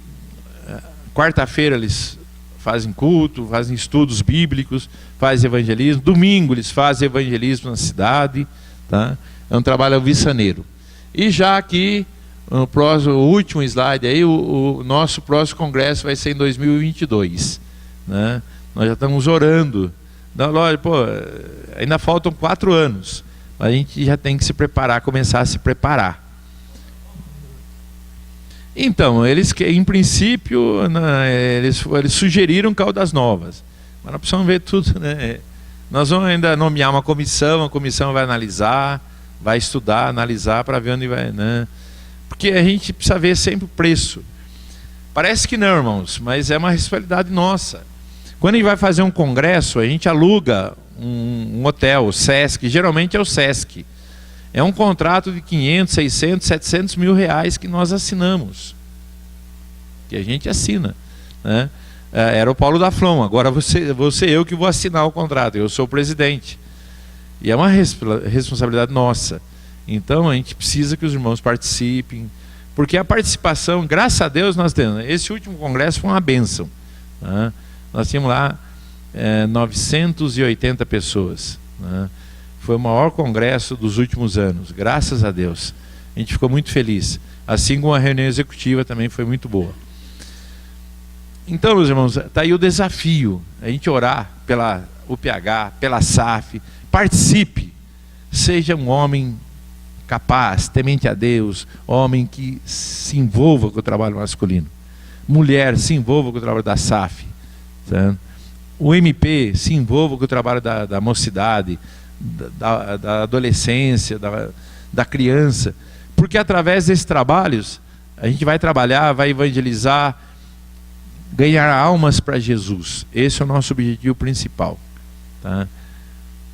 quarta-feira eles fazem culto, fazem estudos bíblicos, fazem evangelismo. Domingo eles fazem evangelismo na cidade, tá? É um trabalho alvissaneiro. E já aqui, o último slide aí, o nosso próximo congresso vai ser em 2022. Né? Nós já estamos orando. Ainda faltam 4 anos. A gente já tem que se preparar, começar a se preparar. Então, eles em princípio, né, eles sugeriram Caldas Novas. Mas nós precisamos ver tudo, né? Nós vamos ainda nomear uma comissão, a comissão vai analisar, vai estudar, analisar para ver onde vai, né? Porque a gente precisa ver sempre o preço. Parece que não, irmãos, mas é uma responsabilidade nossa. Quando a gente vai fazer um congresso, a gente aluga um hotel, o Sesc, geralmente é o Sesc. É um contrato de 500, 600, 700 mil reais que nós assinamos. Que a gente assina, né? Era o Paulo da Flon, agora vou ser eu que vou assinar o contrato, eu sou o presidente. E é uma responsabilidade nossa. Então a gente precisa que os irmãos participem, porque a participação, graças a Deus nós temos. Esse último congresso foi uma bênção, né? Nós tínhamos lá 980 pessoas, né? Foi o maior congresso dos últimos anos, graças a Deus. A gente ficou muito feliz. Assim como a reunião executiva também foi muito boa. Então, meus irmãos, está aí o desafio, a gente orar pela UPH, pela SAF. Participe, seja um homem capaz, temente a Deus, homem que se envolva com o trabalho masculino. Mulher, se envolva com o trabalho da SAF. Tá? O MP, se envolva com o trabalho da mocidade, da adolescência, da criança. Porque através desses trabalhos, a gente vai trabalhar, vai evangelizar, ganhar almas para Jesus. Esse é o nosso objetivo principal. Tá?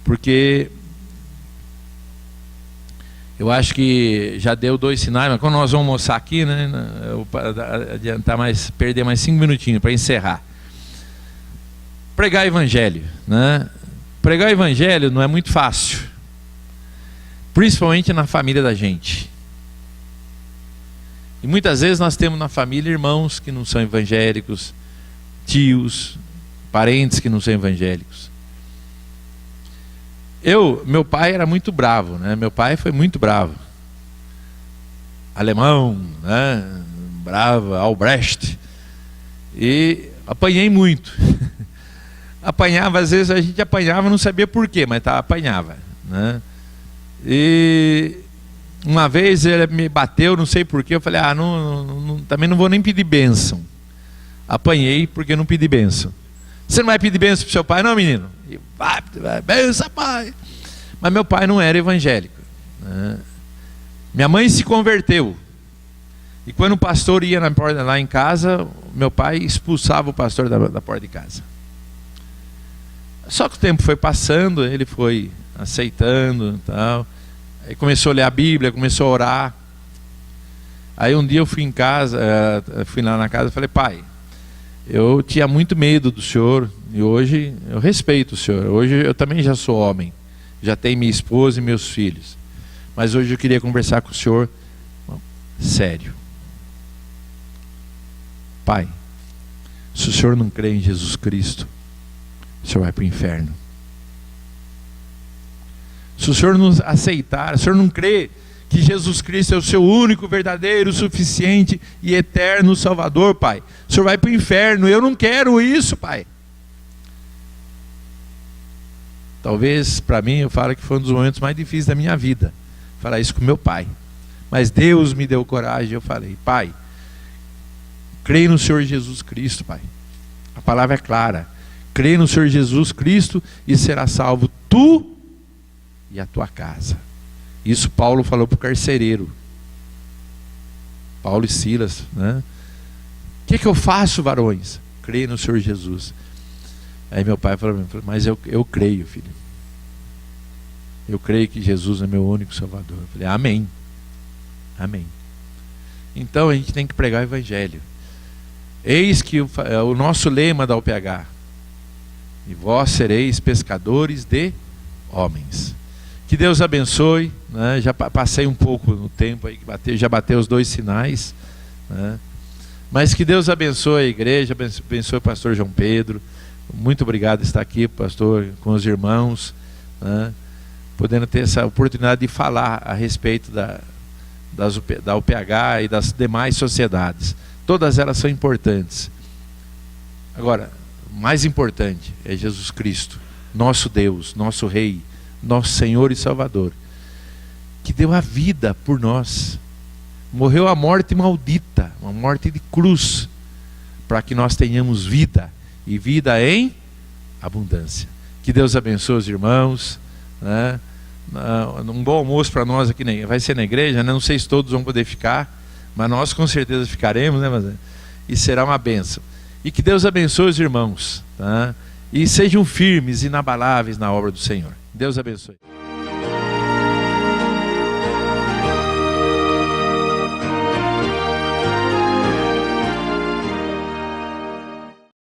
Porque eu acho que já deu 2 sinais, mas quando nós vamos almoçar aqui, né, adiantar mais, perder mais 5 minutinhos para encerrar. Pregar evangelho, né? Pregar evangelho não é muito fácil, principalmente na família da gente. E muitas vezes nós temos na família irmãos que não são evangélicos, tios, parentes que não são evangélicos. Meu pai era muito bravo, né? Meu pai foi muito bravo. Alemão, né? Bravo, Albrecht. E apanhei muito. Apanhava, às vezes a gente apanhava, não sabia por quê, mas apanhava, né? E uma vez ele me bateu, não sei porquê, eu falei, também não vou nem pedir bênção. Apanhei porque não pedi bênção. Você não vai pedir bênção para o seu pai, não, menino? E vai, bênção, pai. Mas meu pai não era evangélico, né? Minha mãe se converteu. E quando o pastor ia na porta, lá em casa, meu pai expulsava o pastor da porta de casa. Só que o tempo foi passando, ele foi aceitando e tal. Aí começou a ler a Bíblia, começou a orar. Aí um dia eu fui em casa, fui lá na casa e falei, pai, eu tinha muito medo do senhor e hoje eu respeito o senhor. Hoje eu também já sou homem, já tenho minha esposa e meus filhos. Mas hoje eu queria conversar com o senhor sério. Pai, se o senhor não crê em Jesus Cristo, o senhor vai para o inferno. Se o senhor não aceitar, se o senhor não crê que Jesus Cristo é o seu único, verdadeiro, suficiente e eterno Salvador, pai, o senhor vai para o inferno. Eu não quero isso, pai. Talvez para mim, eu falo que foi um dos momentos mais difíceis da minha vida, falar isso com meu pai. Mas Deus me deu coragem. Eu falei, pai, creio no Senhor Jesus Cristo, pai. A palavra é clara. Crê no Senhor Jesus Cristo e será salvo tu e a tua casa. Isso Paulo falou para o carcereiro. Paulo e Silas, né? O que eu faço, varões? Crê no Senhor Jesus. Aí meu pai falou, mas eu creio, filho. Eu creio que Jesus é meu único Salvador. Eu falei, amém. Amém. Então a gente tem que pregar o evangelho. Eis que o nosso lema da UPH: e vós sereis pescadores de homens. Que Deus abençoe, né? Já passei um pouco no tempo aí, já bateu os 2 sinais, né? Mas que Deus abençoe a igreja, abençoe o pastor João Pedro. Muito obrigado por estar aqui, pastor, com os irmãos, né? Podendo ter essa oportunidade de falar a respeito da UPH e das demais sociedades. Todas elas são importantes. Agora, o mais importante é Jesus Cristo, nosso Deus, nosso Rei, nosso Senhor e Salvador, que deu a vida por nós, morreu a morte maldita, uma morte de cruz, para que nós tenhamos vida, e vida em abundância. Que Deus abençoe os irmãos, né? Um bom almoço para nós aqui, vai ser na igreja, né? Não sei se todos vão poder ficar, mas nós com certeza ficaremos, né? E será uma bênção. E que Deus abençoe os irmãos, tá? E sejam firmes, inabaláveis na obra do Senhor. Deus abençoe.